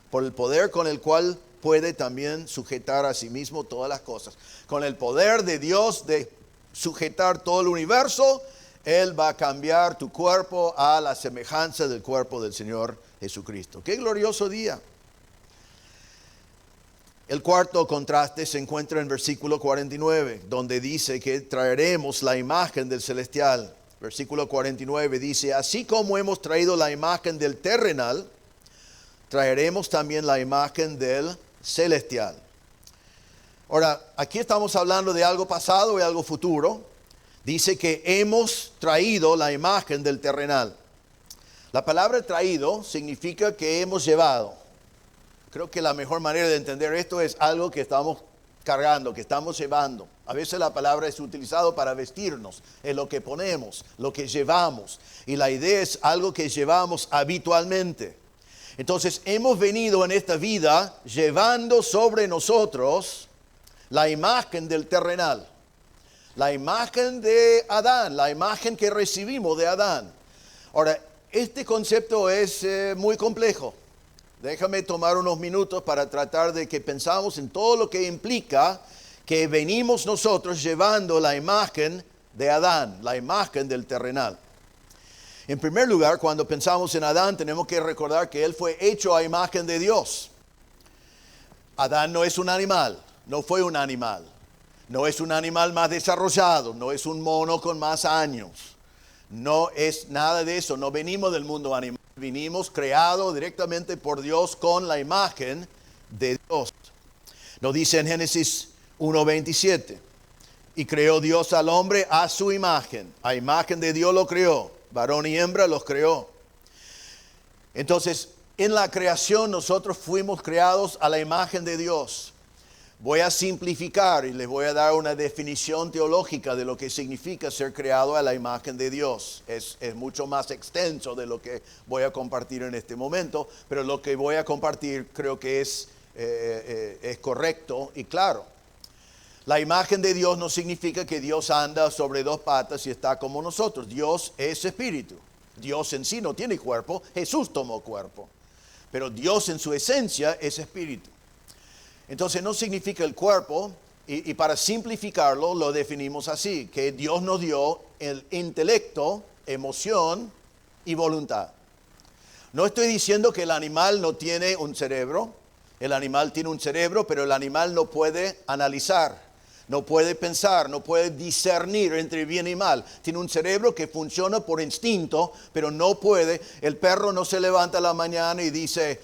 por el poder con el cual puede también sujetar a sí mismo todas las cosas. Con el poder de Dios de sujetar todo el universo, Él va a cambiar tu cuerpo a la semejanza del cuerpo del Señor Jesucristo. ¡Qué glorioso día! El cuarto contraste se encuentra en versículo 49, donde dice que traeremos la imagen del celestial. Versículo 49 dice, así como hemos traído la imagen del terrenal, traeremos también la imagen del celestial. Ahora, aquí estamos hablando de algo pasado y algo futuro. Dice que hemos traído la imagen del terrenal. La palabra traído significa que hemos llevado. Creo que la mejor manera de entender esto es algo que estamos cargando, que estamos llevando. A veces la palabra es utilizada para vestirnos, es lo que ponemos, lo que llevamos. Y la idea es algo que llevamos habitualmente. Entonces hemos venido en esta vida llevando sobre nosotros la imagen del terrenal. La imagen de Adán, la imagen que recibimos de Adán. Ahora, este concepto es muy complejo. Déjame tomar unos minutos para tratar de que pensamos en todo lo que implica que venimos nosotros llevando la imagen de Adán, la imagen del terrenal. En primer lugar, cuando pensamos en Adán, tenemos que recordar que él fue hecho a imagen de Dios. Adán no es un animal, no fue un animal. No es un animal más desarrollado, no es un mono con más años. No es nada de eso, no venimos del mundo animal. Vinimos creados directamente por Dios con la imagen de Dios. Nos dice en Génesis 1:27, y creó Dios al hombre a su imagen. A imagen de Dios lo creó, varón y hembra los creó. Entonces, en la creación nosotros fuimos creados a la imagen de Dios. Voy a simplificar y les voy a dar una definición teológica de lo que significa ser creado a la imagen de Dios. Es mucho más extenso de lo que voy a compartir en este momento, pero lo que voy a compartir creo que es correcto y claro. La imagen de Dios no significa que Dios anda sobre dos patas y está como nosotros. Dios es espíritu. Dios en sí no tiene cuerpo, Jesús tomó cuerpo. Pero Dios en su esencia es espíritu. Entonces no significa el cuerpo, y para simplificarlo lo definimos así, que Dios nos dio el intelecto, emoción y voluntad. No estoy diciendo que el animal no tiene un cerebro, el animal tiene un cerebro, pero el animal no puede analizar, no puede pensar, no puede discernir entre bien y mal. Tiene un cerebro que funciona por instinto, pero no puede. El perro no se levanta a la mañana y dice,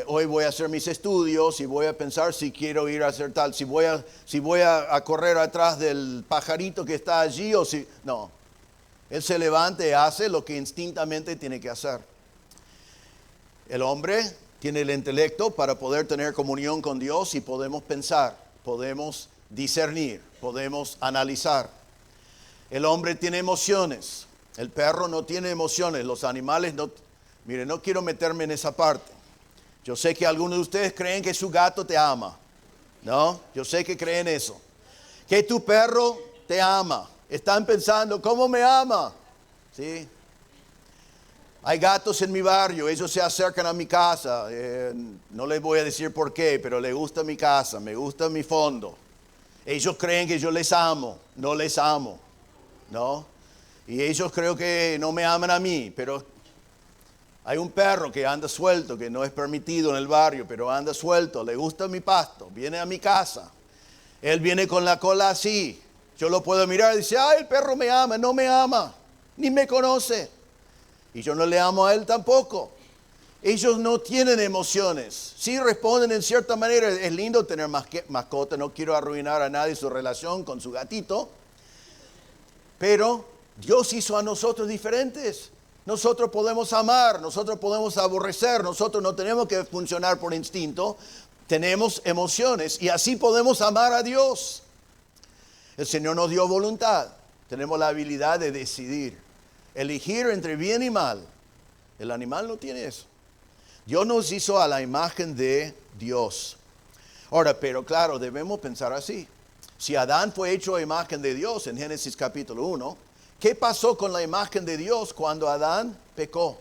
hoy voy a hacer mis estudios y voy a pensar si quiero ir a hacer tal, si voy a correr atrás del pajarito que está allí o si... No, él se levanta y hace lo que instintamente tiene que hacer. El hombre tiene el intelecto para poder tener comunión con Dios y podemos pensar, podemos discernir, podemos analizar. El hombre tiene emociones, el perro no tiene emociones, los animales no... Mire, no quiero meterme en esa parte. Yo sé que algunos de ustedes creen que su gato te ama, ¿no? Yo sé que creen eso. Que tu perro te ama. Están pensando, ¿cómo me ama? ¿Sí? Hay gatos en mi barrio, ellos se acercan a mi casa. No les voy a decir por qué, pero les gusta mi casa, me gusta mi fondo. Ellos creen que yo les amo, no les amo, ¿no? Y ellos creo que no me aman a mí, pero... Hay un perro que anda suelto, que no es permitido en el barrio, pero anda suelto, le gusta mi pasto, viene a mi casa. Él viene con la cola así. Yo lo puedo mirar y dice, ay, el perro me ama, no me ama, ni me conoce. Y yo no le amo a él tampoco. Ellos no tienen emociones. Sí responden en cierta manera. Es lindo tener mascota. No quiero arruinar a nadie su relación con su gatito. Pero Dios hizo a nosotros diferentes. Nosotros podemos amar, nosotros podemos aborrecer. Nosotros no tenemos que funcionar por instinto. Tenemos emociones y así podemos amar a Dios. El Señor nos dio voluntad. Tenemos la habilidad de decidir. Elegir entre bien y mal. El animal no tiene eso. Dios nos hizo a la imagen de Dios. Ahora, pero claro, debemos pensar así. Si Adán fue hecho a imagen de Dios en Génesis capítulo 1, ¿qué pasó con la imagen de Dios cuando Adán pecó?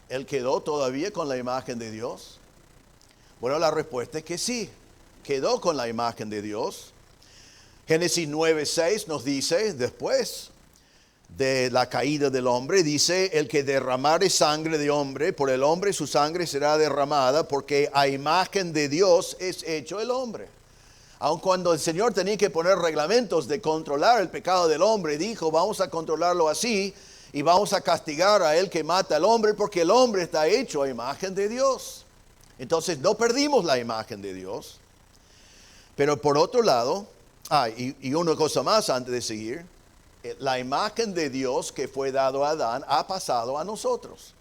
¿Él quedó todavía con la imagen de Dios? Bueno, la respuesta es que sí, quedó con la imagen de Dios. Génesis 9:6 nos dice, después de la caída del hombre, dice, el que derramare sangre de hombre, por el hombre su sangre será derramada, porque a imagen de Dios es hecho el hombre. Aun cuando el Señor tenía que poner reglamentos de controlar el pecado del hombre, dijo, vamos a controlarlo así y vamos a castigar a él que mata al hombre, porque el hombre está hecho a imagen de Dios. Entonces no perdimos la imagen de Dios. Pero por otro lado, y una cosa más antes de seguir, la imagen de Dios que fue dado a Adán ha pasado a nosotros.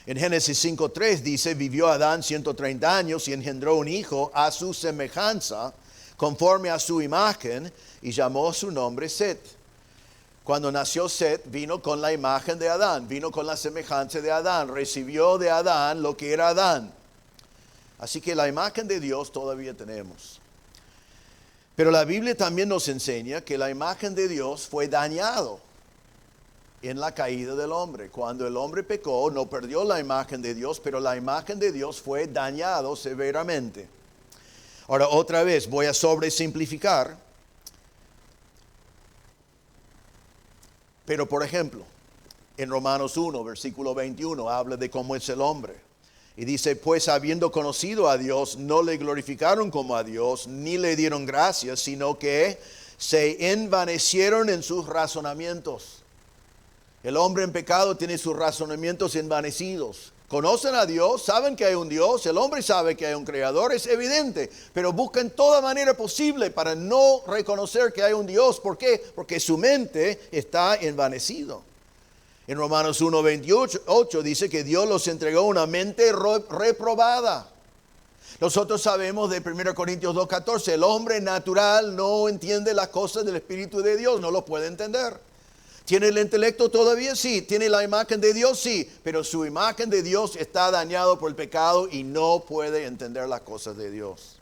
En Génesis 5:3 dice, vivió Adán 130 años y engendró un hijo a su semejanza, conforme a su imagen, y llamó su nombre Set. Cuando nació Set, vino con la imagen de Adán, vino con la semejanza de Adán, recibió de Adán lo que era Adán. Así que la imagen de Dios todavía tenemos. Pero la Biblia también nos enseña que la imagen de Dios fue dañado en la caída del hombre. Cuando el hombre pecó, no perdió la imagen de Dios, pero la imagen de Dios fue dañado severamente. Ahora, otra vez, voy a sobresimplificar. Pero, por ejemplo, en Romanos 1, versículo 21, habla de cómo es el hombre. Y dice, pues habiendo conocido a Dios, no le glorificaron como a Dios, ni le dieron gracias, sino que se envanecieron en sus razonamientos. El hombre en pecado tiene sus razonamientos envanecidos. Conocen a Dios, saben que hay un Dios, el hombre sabe que hay un creador, es evidente, pero buscan toda manera posible para no reconocer que hay un Dios. ¿Por qué? Porque su mente está envanecido. En Romanos 1:28 dice que Dios los entregó una mente reprobada. Nosotros sabemos de 1 Corintios 2:14, el hombre natural no entiende las cosas del Espíritu de Dios, no lo puede entender. ¿Tiene el intelecto todavía? Sí. ¿Tiene la imagen de Dios? Sí. Pero su imagen de Dios está dañado por el pecado y no puede entender las cosas de Dios.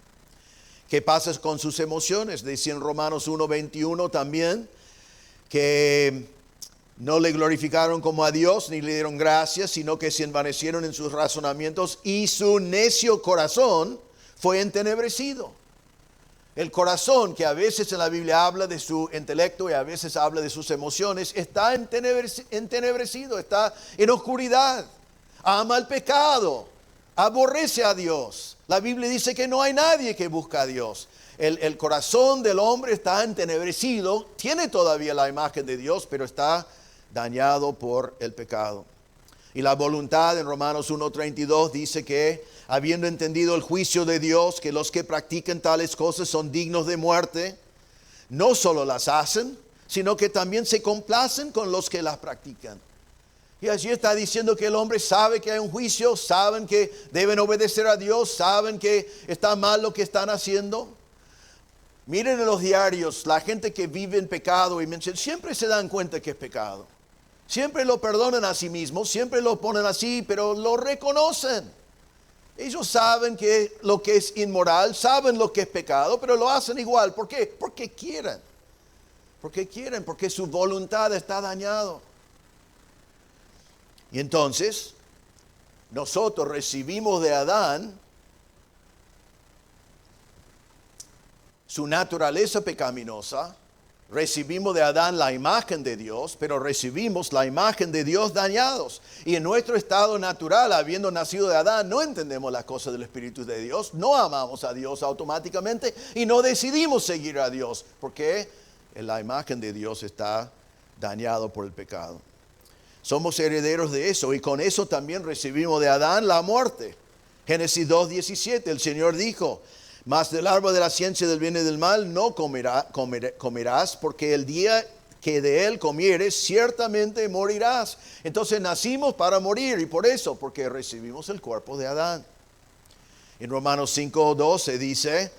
¿Qué pasa con sus emociones? Dice en Romanos 1:21 también que no le glorificaron como a Dios, ni le dieron gracias, sino que se envanecieron en sus razonamientos y su necio corazón fue entenebrecido. El corazón, que a veces en la Biblia habla de su intelecto y a veces habla de sus emociones, está entenebrecido, está en oscuridad, ama el pecado, aborrece a Dios. La Biblia dice que no hay nadie que busca a Dios. El corazón del hombre está entenebrecido, tiene todavía la imagen de Dios, pero está dañado por el pecado. Y la voluntad en Romanos 1:32 dice que, habiendo entendido el juicio de Dios, que los que practican tales cosas son dignos de muerte, no solo las hacen, sino que también se complacen con los que las practican. Y allí está diciendo que el hombre sabe que hay un juicio, saben que deben obedecer a Dios, saben que está mal lo que están haciendo. Miren en los diarios, la gente que vive en pecado y siempre se dan cuenta que es pecado. Siempre lo perdonan a sí mismos, siempre lo ponen así, pero lo reconocen. Ellos saben que lo que es inmoral, saben lo que es pecado, pero lo hacen igual. ¿Por qué? Porque quieren. Porque su voluntad está dañada. Y entonces, nosotros recibimos de Adán su naturaleza pecaminosa, recibimos de Adán la imagen de Dios, pero recibimos la imagen de Dios dañados. Y en nuestro estado natural, habiendo nacido de Adán, no entendemos las cosas del Espíritu de Dios, no amamos a Dios automáticamente y no decidimos seguir a Dios, porque la imagen de Dios está dañado por el pecado. Somos herederos de eso y con eso también recibimos de Adán la muerte. Génesis 2:17, el Señor dijo, mas del árbol de la ciencia del bien y del mal no comerás, porque el día que de él comieres, ciertamente morirás. Entonces nacimos para morir y por eso, porque recibimos el cuerpo de Adán. En Romanos 5:12 dice,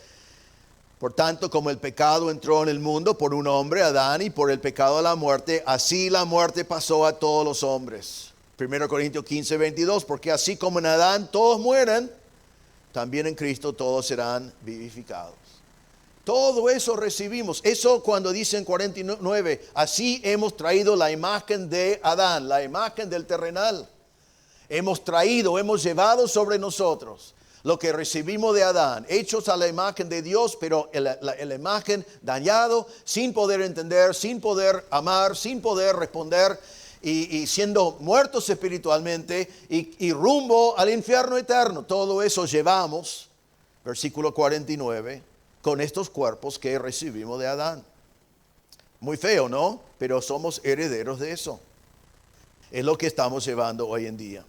por tanto, como el pecado entró en el mundo por un hombre, Adán, y por el pecado de la muerte, así la muerte pasó a todos los hombres. 1 Corintios 15:22, porque así como en Adán todos mueren, también en Cristo todos serán vivificados. Todo eso recibimos. Eso cuando dice en 49, así hemos traído la imagen de Adán, la imagen del terrenal. Hemos llevado sobre nosotros lo que recibimos de Adán, hechos a la imagen de Dios, pero la imagen dañado, sin poder entender, sin poder amar, sin poder responder y siendo muertos espiritualmente y rumbo al infierno eterno. Todo eso llevamos, versículo 49, con estos cuerpos que recibimos de Adán. Muy feo, ¿no? Pero somos herederos de eso. Es lo que estamos llevando hoy en día.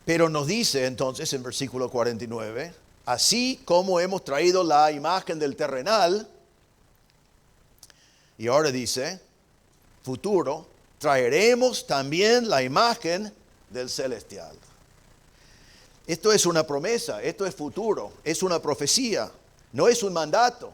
Pero nos dice entonces en versículo 49, así como hemos traído la imagen del terrenal, y ahora dice, futuro, traeremos también la imagen del celestial. Esto es una promesa, esto es futuro, es una profecía, no es un mandato.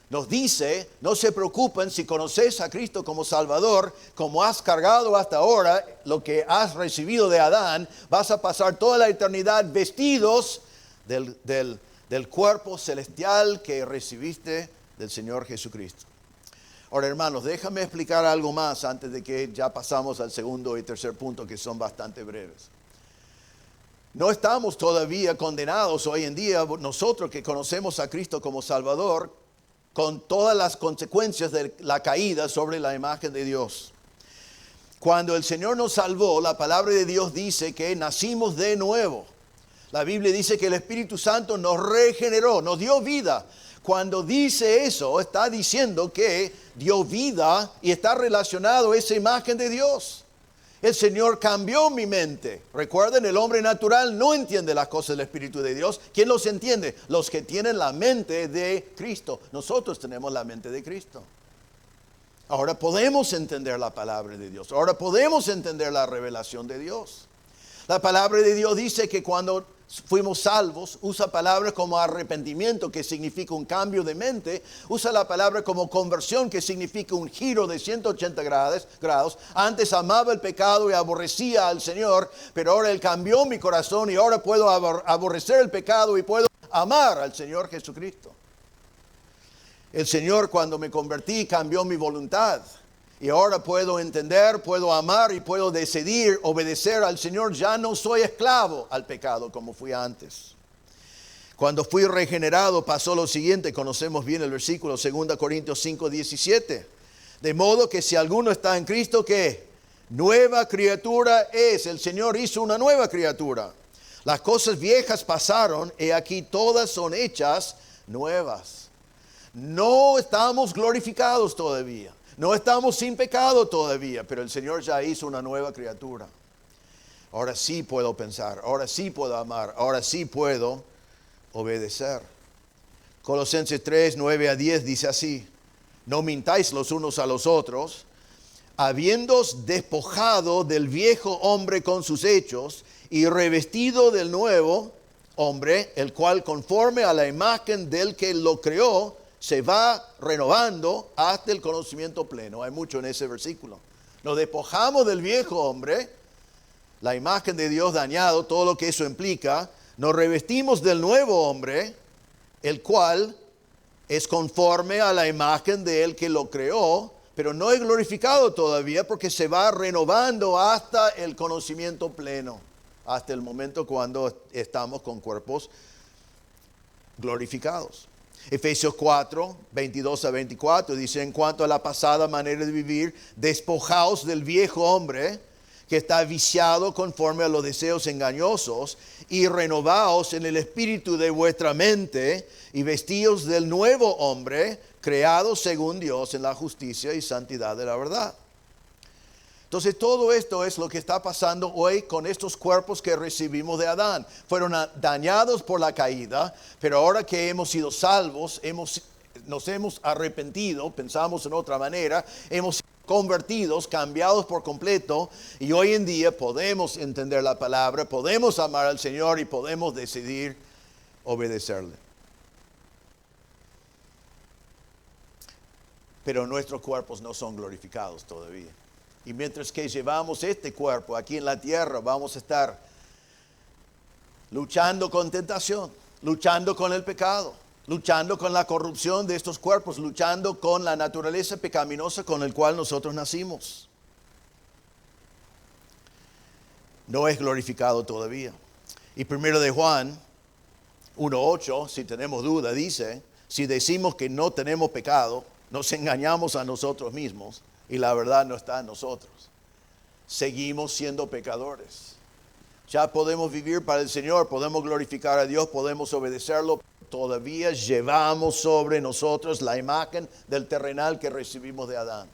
Nos dice, no se preocupen si conoces a Cristo como Salvador, como has cargado hasta ahora lo que has recibido de Adán, vas a pasar toda la eternidad vestidos del cuerpo celestial que recibiste del Señor Jesucristo. Ahora, hermanos, déjame explicar algo más antes de que ya pasamos al segundo y tercer punto, que son bastante breves. No estamos todavía condenados hoy en día, nosotros que conocemos a Cristo como Salvador, con todas las consecuencias de la caída sobre la imagen de Dios. Cuando el Señor nos salvó, la palabra de Dios dice que nacimos de nuevo. La Biblia dice que el Espíritu Santo nos regeneró, nos dio vida. Cuando dice eso, está diciendo que dio vida y está relacionado a esa imagen de Dios. El Señor cambió mi mente. Recuerden, el hombre natural no entiende las cosas del Espíritu de Dios. ¿Quién los entiende? Los que tienen la mente de Cristo. Nosotros tenemos la mente de Cristo. Ahora podemos entender la palabra de Dios. Ahora podemos entender la revelación de Dios. La palabra de Dios dice que cuando fuimos salvos, usa palabras como arrepentimiento, que significa un cambio de mente. Usa la palabra como conversión, que significa un giro de 180 grados. Antes amaba el pecado y aborrecía al Señor, pero ahora Él cambió mi corazón y ahora puedo aborrecer el pecado y puedo amar al Señor Jesucristo. El Señor, cuando me convertí, cambió mi voluntad. Y ahora puedo entender, puedo amar y puedo decidir obedecer al Señor. Ya no soy esclavo al pecado como fui antes. Cuando fui regenerado pasó lo siguiente. Conocemos bien el versículo 2 Corintios 5:17. De modo que si alguno está en Cristo, ¿qué? Nueva criatura es. El Señor hizo una nueva criatura. Las cosas viejas pasaron y aquí todas son hechas nuevas. No estamos glorificados todavía. No estamos sin pecado todavía, pero el Señor ya hizo una nueva criatura. Ahora sí puedo pensar, ahora sí puedo amar, ahora sí puedo obedecer. Colosenses 3:9-10 dice así: no mintáis los unos a los otros, habiéndoos despojado del viejo hombre con sus hechos y revestido del nuevo hombre, el cual conforme a la imagen del que lo creó, se va renovando hasta el conocimiento pleno. Hay mucho en ese versículo. Nos despojamos del viejo hombre, la imagen de Dios dañado, todo lo que eso implica. Nos revestimos del nuevo hombre, el cual es conforme a la imagen de él que lo creó, pero no es glorificado todavía porque se va renovando hasta el conocimiento pleno, hasta el momento cuando estamos con cuerpos glorificados. Efesios 4:22-24 dice: en cuanto a la pasada manera de vivir, despojaos del viejo hombre que está viciado conforme a los deseos engañosos, y renovaos en el espíritu de vuestra mente, y vestíos del nuevo hombre, creado según Dios en la justicia y santidad de la verdad. Entonces todo esto es lo que está pasando hoy con estos cuerpos que recibimos de Adán. Fueron dañados por la caída, pero ahora que hemos sido salvos, nos hemos arrepentido, pensamos en otra manera, hemos sido convertidos, cambiados por completo, y hoy en día podemos entender la palabra, podemos amar al Señor y podemos decidir obedecerle. Pero nuestros cuerpos no son glorificados todavía. Y mientras que llevamos este cuerpo aquí en la tierra, vamos a estar luchando con tentación, luchando con el pecado, luchando con la corrupción de estos cuerpos, luchando con la naturaleza pecaminosa con el cual nosotros nacimos. No es glorificado todavía. Y primero de Juan 1:8, si tenemos duda, dice, si decimos que no tenemos pecado, nos engañamos a nosotros mismos y la verdad no está en nosotros. Seguimos siendo pecadores. Ya podemos vivir para el Señor, podemos glorificar a Dios, podemos obedecerlo. Todavía llevamos sobre nosotros la imagen del terrenal que recibimos de Adán.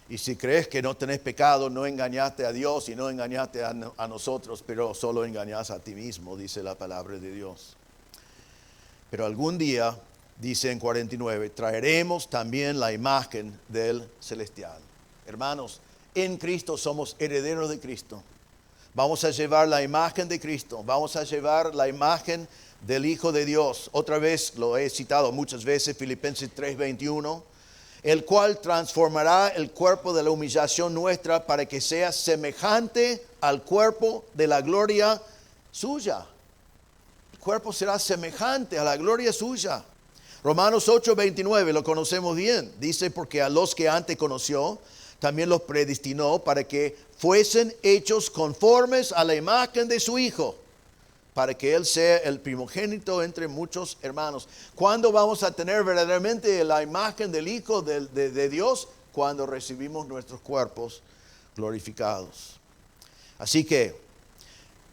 Y si crees que no tenés pecado, no engañaste a Dios y no engañaste a nosotros, pero solo engañás a ti mismo, dice la palabra de Dios. Pero algún día, dice en 49, traeremos también la imagen del celestial. Hermanos, en Cristo somos herederos de Cristo. Vamos a llevar la imagen de Cristo, vamos a llevar la imagen del Hijo de Dios. Otra vez, lo he citado muchas veces, Filipenses 3:21, el cual transformará el cuerpo de la humillación nuestra para que sea semejante al cuerpo de la gloria suya. El cuerpo será semejante a la gloria suya. Romanos 8:29, lo conocemos bien. Dice, porque a los que antes conoció, también los predestinó para que fuesen hechos conformes a la imagen de su Hijo, para que Él sea el primogénito entre muchos hermanos. ¿Cuándo vamos a tener verdaderamente la imagen del Hijo de Dios? Cuando recibimos nuestros cuerpos glorificados. Así que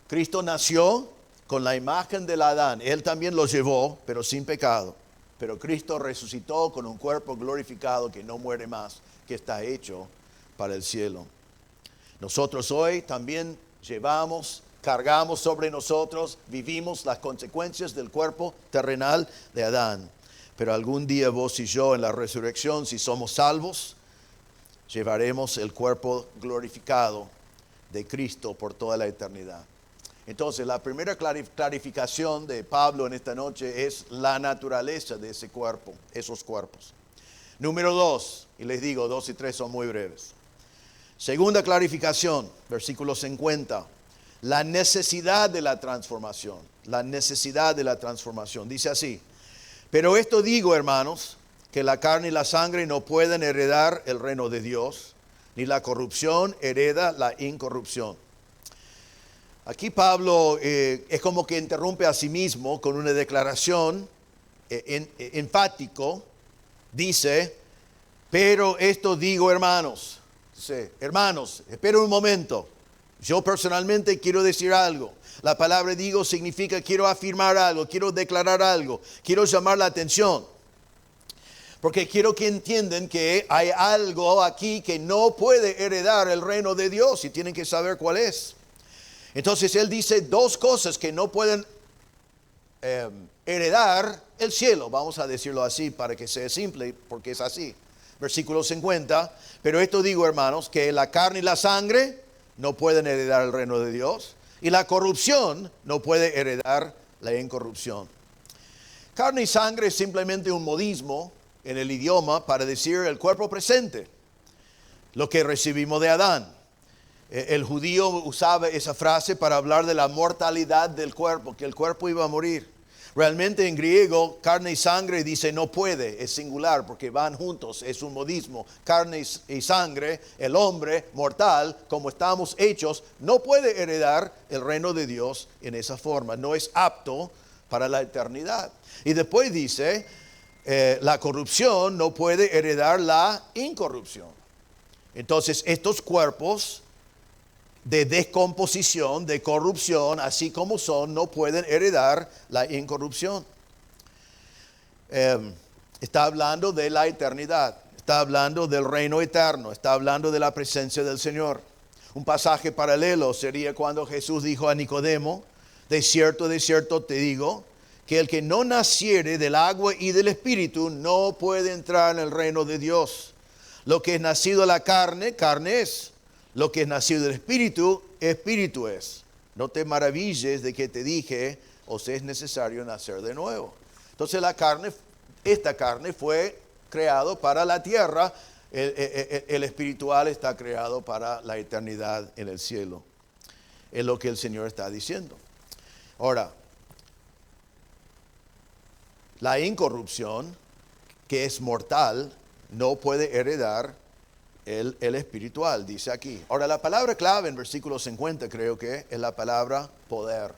Cristo nació con la imagen del Adán. Él también lo llevó, pero sin pecado. Pero Cristo resucitó con un cuerpo glorificado que no muere más, que está hecho para el cielo. Nosotros hoy también cargamos sobre nosotros, vivimos las consecuencias del cuerpo terrenal de Adán. Pero algún día vos y yo en la resurrección, si somos salvos, llevaremos el cuerpo glorificado de Cristo por toda la eternidad. Entonces, la primera clarificación de Pablo en esta noche es la naturaleza de ese cuerpo, esos cuerpos. Número 2, y les digo, 2 y 3 son muy breves. Segunda clarificación, versículo 50. La necesidad de la transformación. La necesidad de la transformación. Dice así: pero esto digo, hermanos, que la carne y la sangre no pueden heredar el reino de Dios, ni la corrupción hereda la incorrupción. Aquí Pablo es como que interrumpe a sí mismo con una declaración enfático. Dice, pero esto digo, hermanos. Dice, hermanos, espera un momento. Yo personalmente quiero decir algo. La palabra digo significa quiero afirmar algo, quiero declarar algo, quiero llamar la atención. Porque quiero que entiendan que hay algo aquí que no puede heredar el reino de Dios y tienen que saber cuál es. Entonces él dice dos cosas que no pueden heredar el cielo. Vamos a decirlo así para que sea simple, porque es así. Versículo 50. Pero esto digo, hermanos, que la carne y la sangre no pueden heredar el reino de Dios, y la corrupción no puede heredar la incorrupción. Carne y sangre es simplemente un modismo en el idioma para decir el cuerpo presente, lo que recibimos de Adán. El judío usaba esa frase para hablar de la mortalidad del cuerpo, que el cuerpo iba a morir. Realmente en griego, carne y sangre dice no puede, es singular porque van juntos, es un modismo. Carne y sangre, el hombre mortal, como estamos hechos, no puede heredar el reino de Dios en esa forma, no es apto para la eternidad. Y después dice, la corrupción no puede heredar la incorrupción. Entonces estos cuerpos de descomposición, de corrupción, así como son, no pueden heredar la incorrupción. Está hablando de la eternidad. está hablando del reino eterno, está hablando de la presencia del Señor. Un pasaje paralelo sería cuando Jesús dijo a Nicodemo, de cierto te digo, que el que no naciere del agua y del espíritu no puede entrar en el reino de Dios. Lo que es nacido de la carne, carne es. Lo que es nacido del espíritu, espíritu es. No te maravilles de que te dije, os es necesario nacer de nuevo. Entonces esta carne fue creado para la tierra, el espiritual está creado para la eternidad en el cielo. Es lo que el Señor está diciendo. Ahora, la incorrupción, que es mortal, no puede heredar el espiritual, dice aquí. Ahora, la palabra clave en versículo 50 creo que es la palabra poder.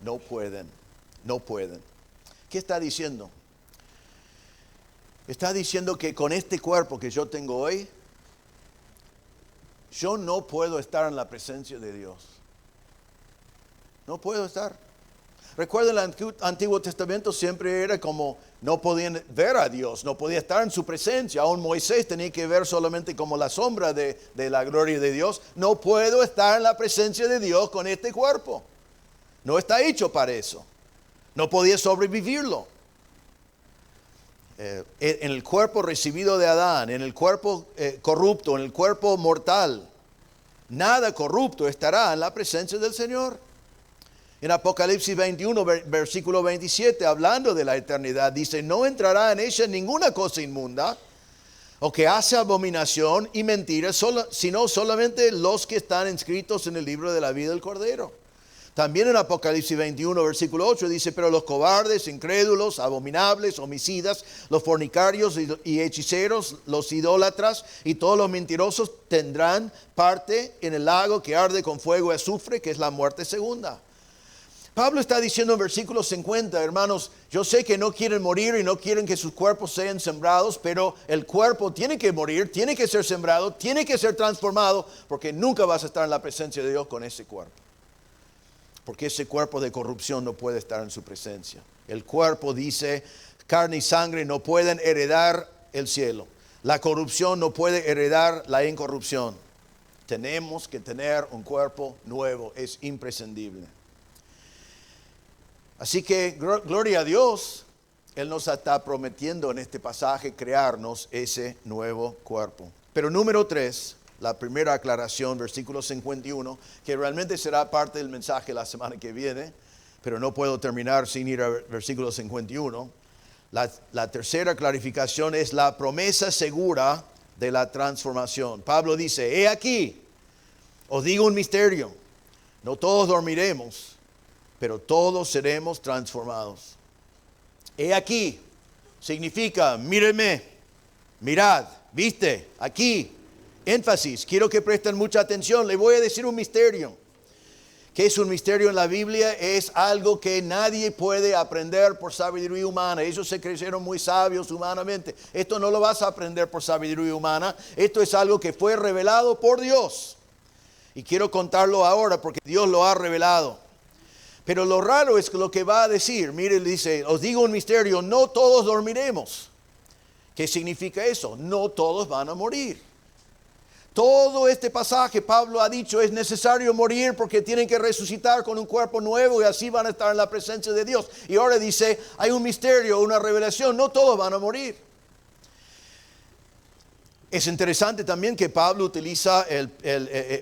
No pueden. ¿Qué está diciendo? Está diciendo que con este cuerpo que yo tengo hoy, yo no puedo estar en la presencia de Dios. No puedo estar. Recuerden, el Antiguo Testamento siempre era como no podían ver a Dios, no podía estar en su presencia. Aún Moisés tenía que ver solamente como la sombra de la gloria de Dios. No puedo estar en la presencia de Dios con este cuerpo. No está hecho para eso. No podía sobrevivirlo. En el cuerpo recibido de Adán, en el cuerpo corrupto, en el cuerpo mortal, nada corrupto estará en la presencia del Señor. En Apocalipsis 21, versículo 27, hablando de la eternidad, dice, no entrará en ella ninguna cosa inmunda o que hace abominación y mentira, sino solamente los que están inscritos en el libro de la vida del Cordero. También en Apocalipsis 21, versículo 8 dice, pero los cobardes, incrédulos, abominables, homicidas, los fornicarios y hechiceros, los idólatras y todos los mentirosos tendrán parte en el lago que arde con fuego y azufre, que es la muerte segunda. Pablo está diciendo en versículo 50, hermanos, yo sé que no quieren morir y no quieren que sus cuerpos sean sembrados, pero el cuerpo tiene que morir, tiene que ser sembrado, tiene que ser transformado, porque nunca vas a estar en la presencia de Dios con ese cuerpo. Porque ese cuerpo de corrupción no puede estar en su presencia. El cuerpo, dice, carne y sangre no pueden heredar el cielo. La corrupción no puede heredar la incorrupción. Tenemos que tener un cuerpo nuevo, es imprescindible. Así que gloria a Dios, Él nos está prometiendo en este pasaje crearnos ese nuevo cuerpo. Pero número 3, la primera aclaración, versículo 51, que realmente será parte del mensaje la semana que viene, pero no puedo terminar sin ir al versículo 51. La tercera clarificación es la promesa segura de la transformación. Pablo dice, he aquí, os digo un misterio, no todos dormiremos, pero todos seremos transformados. He aquí, significa, mírenme, mirad, viste, aquí, énfasis, quiero que presten mucha atención, le voy a decir un misterio. ¿Qué es un misterio en la Biblia? Es algo que nadie puede aprender por sabiduría humana. Ellos se creyeron muy sabios humanamente. Esto no lo vas a aprender por sabiduría humana. Esto es algo que fue revelado por Dios. Y quiero contarlo ahora porque Dios lo ha revelado. Pero lo raro es lo que va a decir. Mire, dice, os digo un misterio, no todos dormiremos. ¿Qué significa eso? No todos van a morir. Todo este pasaje, Pablo ha dicho, es necesario morir porque tienen que resucitar con un cuerpo nuevo y así van a estar en la presencia de Dios. Y ahora dice, hay un misterio, una revelación, no todos van a morir. Es interesante también que Pablo utiliza el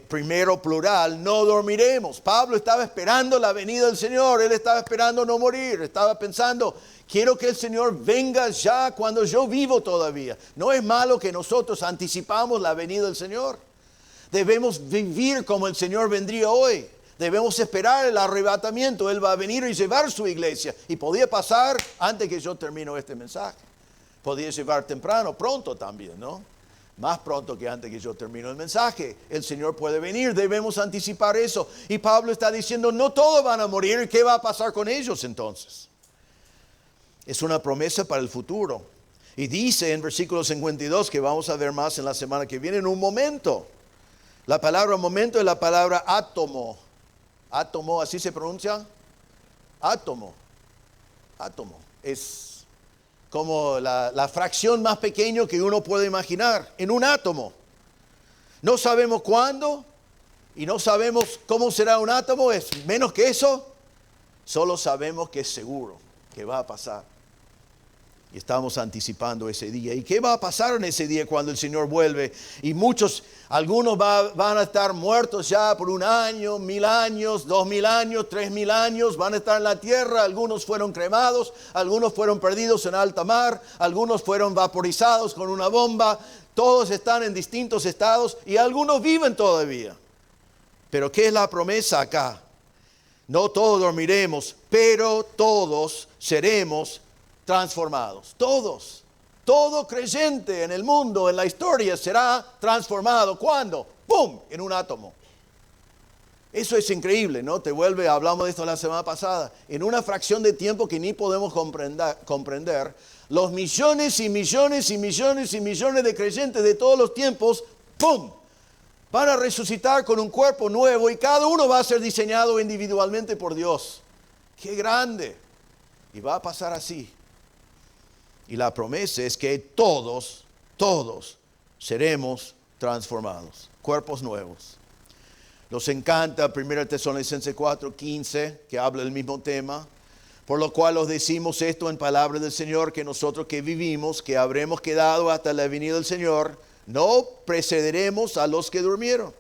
primero plural, no dormiremos. Pablo estaba esperando la venida del Señor, él estaba esperando no morir, estaba pensando, quiero que el Señor venga ya cuando yo vivo todavía. No es malo que nosotros anticipamos la venida del Señor. Debemos vivir como el Señor vendría hoy. Debemos esperar el arrebatamiento, Él va a venir y llevar su iglesia. Y podía pasar antes que yo termino este mensaje. Podía llevar temprano, pronto también, ¿no? Más pronto que antes que yo termino el mensaje. El Señor puede venir, debemos anticipar eso. Y Pablo está diciendo, no todos van a morir. ¿Qué va a pasar con ellos entonces? Es una promesa para el futuro. Y dice en versículo 52, que vamos a ver más en la semana que viene, en un momento. La palabra momento es la palabra átomo. Átomo, ¿así se pronuncia? Átomo. Átomo. Es como la fracción más pequeña que uno puede imaginar, en un átomo. No sabemos cuándo y no sabemos cómo será un átomo, es menos que eso. Solo sabemos que es seguro, que va a pasar. Y estamos anticipando ese día. ¿Y qué va a pasar en ese día cuando el Señor vuelve? Y algunos van a estar muertos ya por 1 año, 1000 años, 2000 años, 3000 años. Van a estar en la tierra. Algunos fueron cremados, algunos fueron perdidos en alta mar, algunos fueron vaporizados con una bomba. Todos están en distintos estados y algunos viven todavía. Pero ¿qué es la promesa acá? No todos dormiremos, pero todos seremos transformados. Todos. Todo creyente en el mundo, en la historia, será transformado. ¿Cuándo? ¡Pum! En un átomo. Eso es increíble, ¿no? Hablamos de esto la semana pasada. En una fracción de tiempo que ni podemos comprender, los millones y millones y millones y millones de creyentes de todos los tiempos, ¡pum!, van a resucitar con un cuerpo nuevo y cada uno va a ser diseñado individualmente por Dios. ¡Qué grande! Y va a pasar así. Y la promesa es que todos seremos transformados, cuerpos nuevos. Nos encanta 1 Tesalonicenses 4:15, que habla del mismo tema. Por lo cual os decimos esto en palabra del Señor, que nosotros que vivimos, que habremos quedado hasta la venida del Señor, no precederemos a los que durmieron.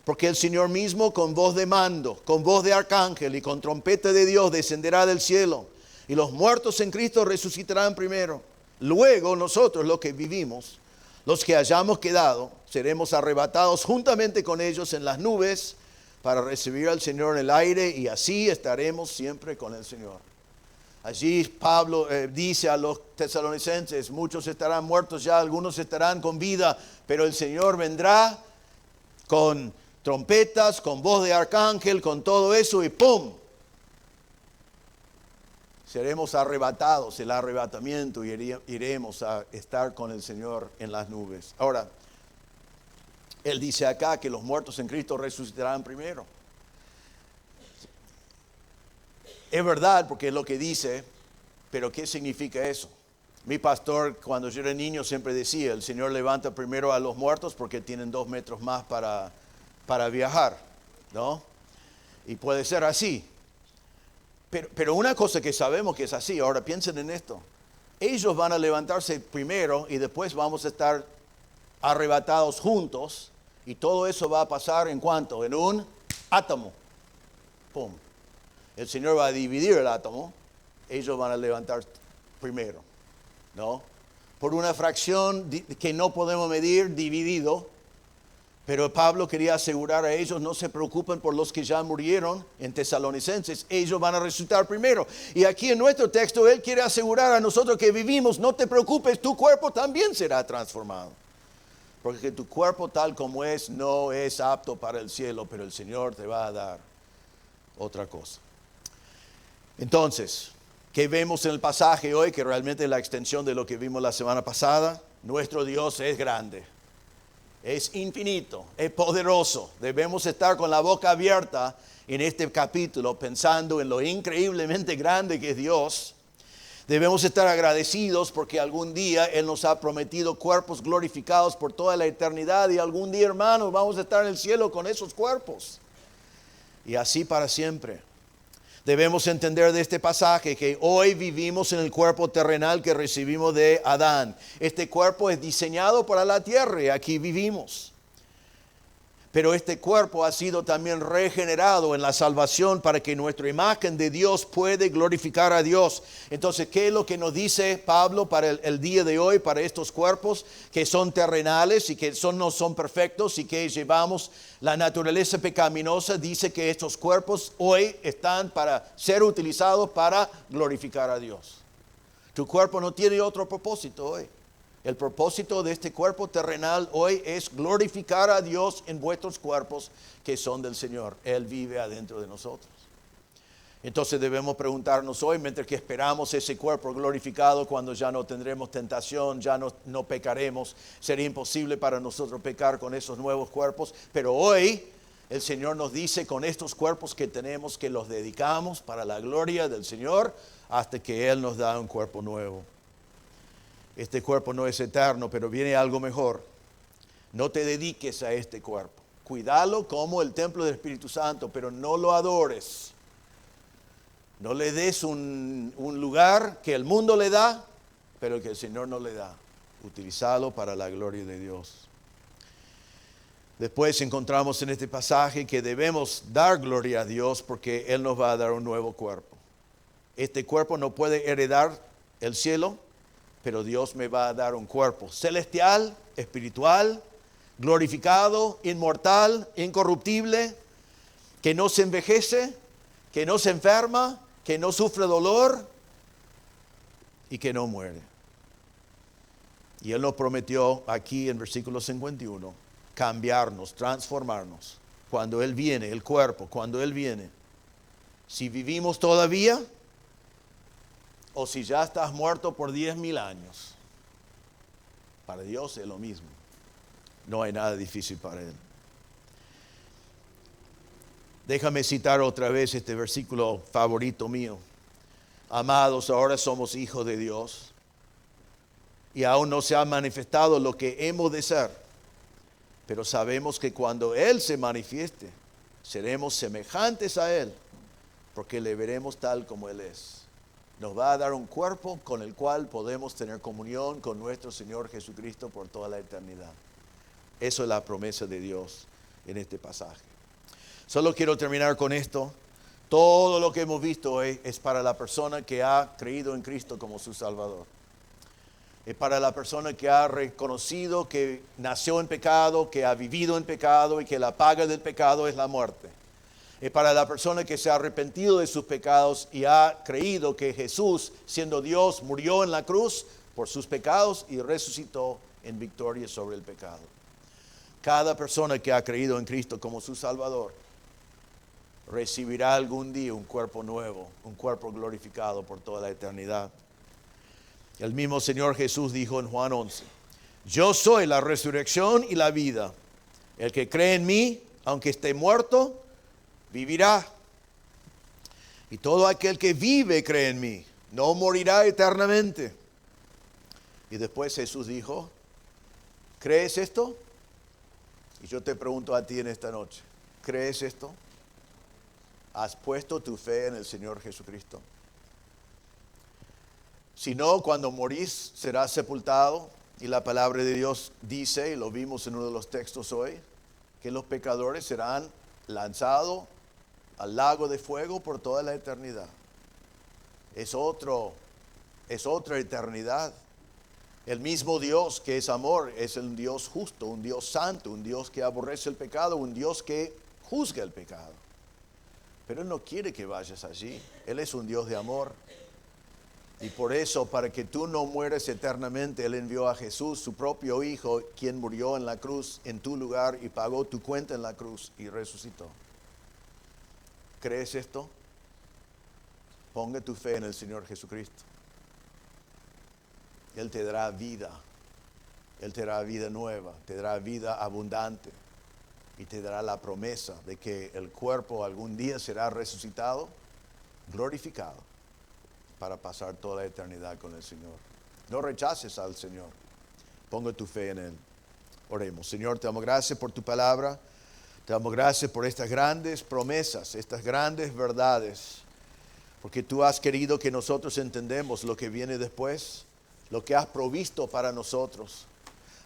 Porque el Señor mismo con voz de mando, con voz de arcángel y con trompeta de Dios descenderá del cielo. Y los muertos en Cristo resucitarán primero. Luego nosotros, los que vivimos, los que hayamos quedado, seremos arrebatados juntamente con ellos en las nubes para recibir al Señor en el aire y así estaremos siempre con el Señor. Allí Pablo dice a los tesalonicenses, muchos estarán muertos ya, algunos estarán con vida, pero el Señor vendrá con trompetas, con voz de arcángel, con todo eso y ¡pum! Seremos arrebatados, el arrebatamiento, y iremos a estar con el Señor en las nubes. Ahora, Él dice acá que los muertos en Cristo resucitarán primero. Es verdad porque es lo que dice, pero ¿qué significa eso? Mi pastor, cuando yo era niño, siempre decía, el Señor levanta primero a los muertos porque tienen 2 metros más para viajar, ¿no? Y puede ser así. Pero una cosa que sabemos que es así, ahora piensen en esto. Ellos van a levantarse primero y después vamos a estar arrebatados juntos y todo eso va a pasar ¿en cuánto? En un átomo. ¡Pum! El Señor va a dividir el átomo, ellos van a levantar primero, ¿no? Por una fracción que no podemos medir, dividido. Pero Pablo quería asegurar a ellos, no se preocupen por los que ya murieron en Tesalonicenses, ellos van a resucitar primero. Y aquí en nuestro texto, Él quiere asegurar a nosotros que vivimos, no te preocupes, tu cuerpo también será transformado. Porque tu cuerpo tal como es, no es apto para el cielo, pero el Señor te va a dar otra cosa. Entonces, ¿qué vemos en el pasaje hoy? Que realmente es la extensión de lo que vimos la semana pasada. Nuestro Dios es grande. Es infinito, es poderoso. Debemos estar con la boca abierta en este capítulo pensando en lo increíblemente grande que es Dios. Debemos estar agradecidos porque algún día Él nos ha prometido cuerpos glorificados por toda la eternidad y algún día, hermanos, vamos a estar en el cielo con esos cuerpos. Y así para siempre. Debemos entender de este pasaje que hoy vivimos en el cuerpo terrenal que recibimos de Adán. Este cuerpo es diseñado para la tierra y aquí vivimos. Pero este cuerpo ha sido también regenerado en la salvación para que nuestra imagen de Dios puede glorificar a Dios. Entonces, ¿qué es lo que nos dice Pablo para el día de hoy, para estos cuerpos que son terrenales y que no son perfectos y que llevamos la naturaleza pecaminosa? Dice que estos cuerpos hoy están para ser utilizados para glorificar a Dios. Tu cuerpo no tiene otro propósito hoy. El propósito de este cuerpo terrenal hoy es glorificar a Dios en vuestros cuerpos que son del Señor. Él vive adentro de nosotros. Entonces debemos preguntarnos hoy, mientras que esperamos ese cuerpo glorificado, cuando ya no tendremos tentación, ya no pecaremos, sería imposible para nosotros pecar con esos nuevos cuerpos. Pero hoy el Señor nos dice con estos cuerpos que tenemos que los dedicamos para la gloria del Señor hasta que Él nos da un cuerpo nuevo. Este cuerpo no es eterno, pero viene algo mejor. No te dediques a este cuerpo. Cuídalo como el templo del Espíritu Santo, pero no lo adores. No le des un lugar que el mundo le da, pero que el Señor no le da. Utilízalo para la gloria de Dios. Después encontramos en este pasaje que debemos dar gloria a Dios porque Él nos va a dar un nuevo cuerpo. Este cuerpo no puede heredar el cielo, pero Dios me va a dar un cuerpo celestial, espiritual, glorificado, inmortal, incorruptible, que no se envejece, que no se enferma, que no sufre dolor y que no muere. Y Él nos prometió aquí en versículo 51, cambiarnos, transformarnos. Cuando Él viene, el cuerpo, cuando Él viene. Si vivimos todavía, o si ya estás muerto por 10,000 años. Para Dios es lo mismo. No hay nada difícil para Él. Déjame citar otra vez este versículo favorito mío. Amados, ahora somos hijos de Dios y aún no se ha manifestado lo que hemos de ser. Pero sabemos que cuando Él se manifieste, seremos semejantes a Él, porque le veremos tal como Él es. Nos va a dar un cuerpo con el cual podemos tener comunión con nuestro Señor Jesucristo por toda la eternidad. Eso es la promesa de Dios en este pasaje. Solo quiero terminar con esto. Todo lo que hemos visto hoy es para la persona que ha creído en Cristo como su Salvador. Es para la persona que ha reconocido que nació en pecado, que ha vivido en pecado y que la paga del pecado es la muerte. Es para la persona que se ha arrepentido de sus pecados y ha creído que Jesús, siendo Dios, murió en la cruz por sus pecados y resucitó en victoria sobre el pecado. Cada persona que ha creído en Cristo como su Salvador recibirá algún día un cuerpo nuevo, un cuerpo glorificado por toda la eternidad. El mismo Señor Jesús dijo en Juan 11, yo soy la resurrección y la vida. El que cree en mí, aunque esté muerto, vivirá. Y todo aquel que vive cree en mí, no morirá eternamente. Y después Jesús dijo, ¿crees esto? Y yo te pregunto a ti en esta noche, ¿crees esto? ¿Has puesto tu fe en el Señor Jesucristo? Si no, cuando morís serás sepultado. Y la palabra de Dios dice, y lo vimos en uno de los textos hoy, que los pecadores serán lanzados al lago de fuego por toda la eternidad. Es otra eternidad. El mismo Dios que es amor es un Dios justo, un Dios santo, un Dios que aborrece el pecado, un Dios que juzga el pecado. Pero Él no quiere que vayas allí. Él es un Dios de amor. Y por eso, para que tú no mueras eternamente, Él envió a Jesús, su propio Hijo, quien murió en la cruz en tu lugar y pagó tu cuenta en la cruz y resucitó. ¿Crees esto? Ponga tu fe en el Señor Jesucristo. Él te dará vida. Él te dará vida nueva, te dará vida abundante y te dará la promesa de que el cuerpo algún día será resucitado, glorificado, para pasar toda la eternidad con el Señor. No rechaces al Señor. Ponga tu fe en Él. Oremos. Señor, te damos gracias por tu palabra. Te damos gracias por estas grandes promesas, estas grandes verdades. Porque tú has querido que nosotros entendamos lo que viene después, lo que has provisto para nosotros.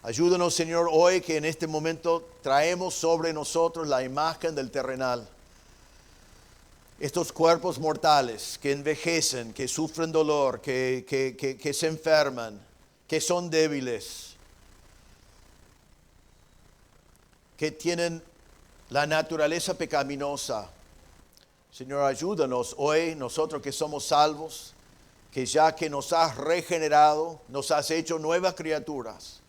Ayúdanos, Señor, hoy que en este momento traemos sobre nosotros la imagen del terrenal. Estos cuerpos mortales que envejecen, que sufren dolor, que se enferman, que son débiles, que tienen la naturaleza pecaminosa. Señor, ayúdanos hoy, nosotros que somos salvos, que ya que nos has regenerado, nos has hecho nuevas criaturas,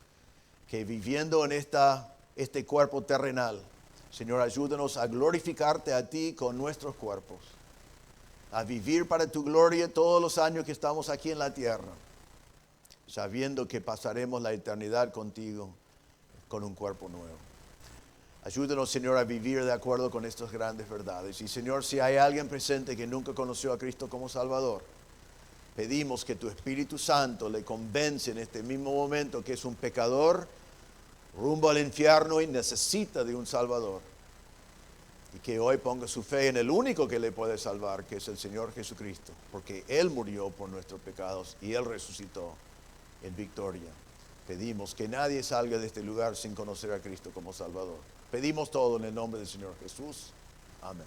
que viviendo en este cuerpo terrenal, Señor, ayúdanos a glorificarte a ti con nuestros cuerpos, a vivir para tu gloria todos los años que estamos aquí en la tierra, sabiendo que pasaremos la eternidad contigo con un cuerpo nuevo. Ayúdanos, Señor, a vivir de acuerdo con estas grandes verdades. Y, Señor, si hay alguien presente que nunca conoció a Cristo como Salvador, Pedimos que tu Espíritu Santo le convence en este mismo momento que es un pecador rumbo al infierno y necesita de un Salvador. Y que hoy ponga su fe en el único que le puede salvar, que es el Señor Jesucristo, porque Él murió por nuestros pecados y Él resucitó en victoria. Pedimos que nadie salga de este lugar sin conocer a Cristo como Salvador. Pedimos todo en el nombre del Señor Jesús. Amén.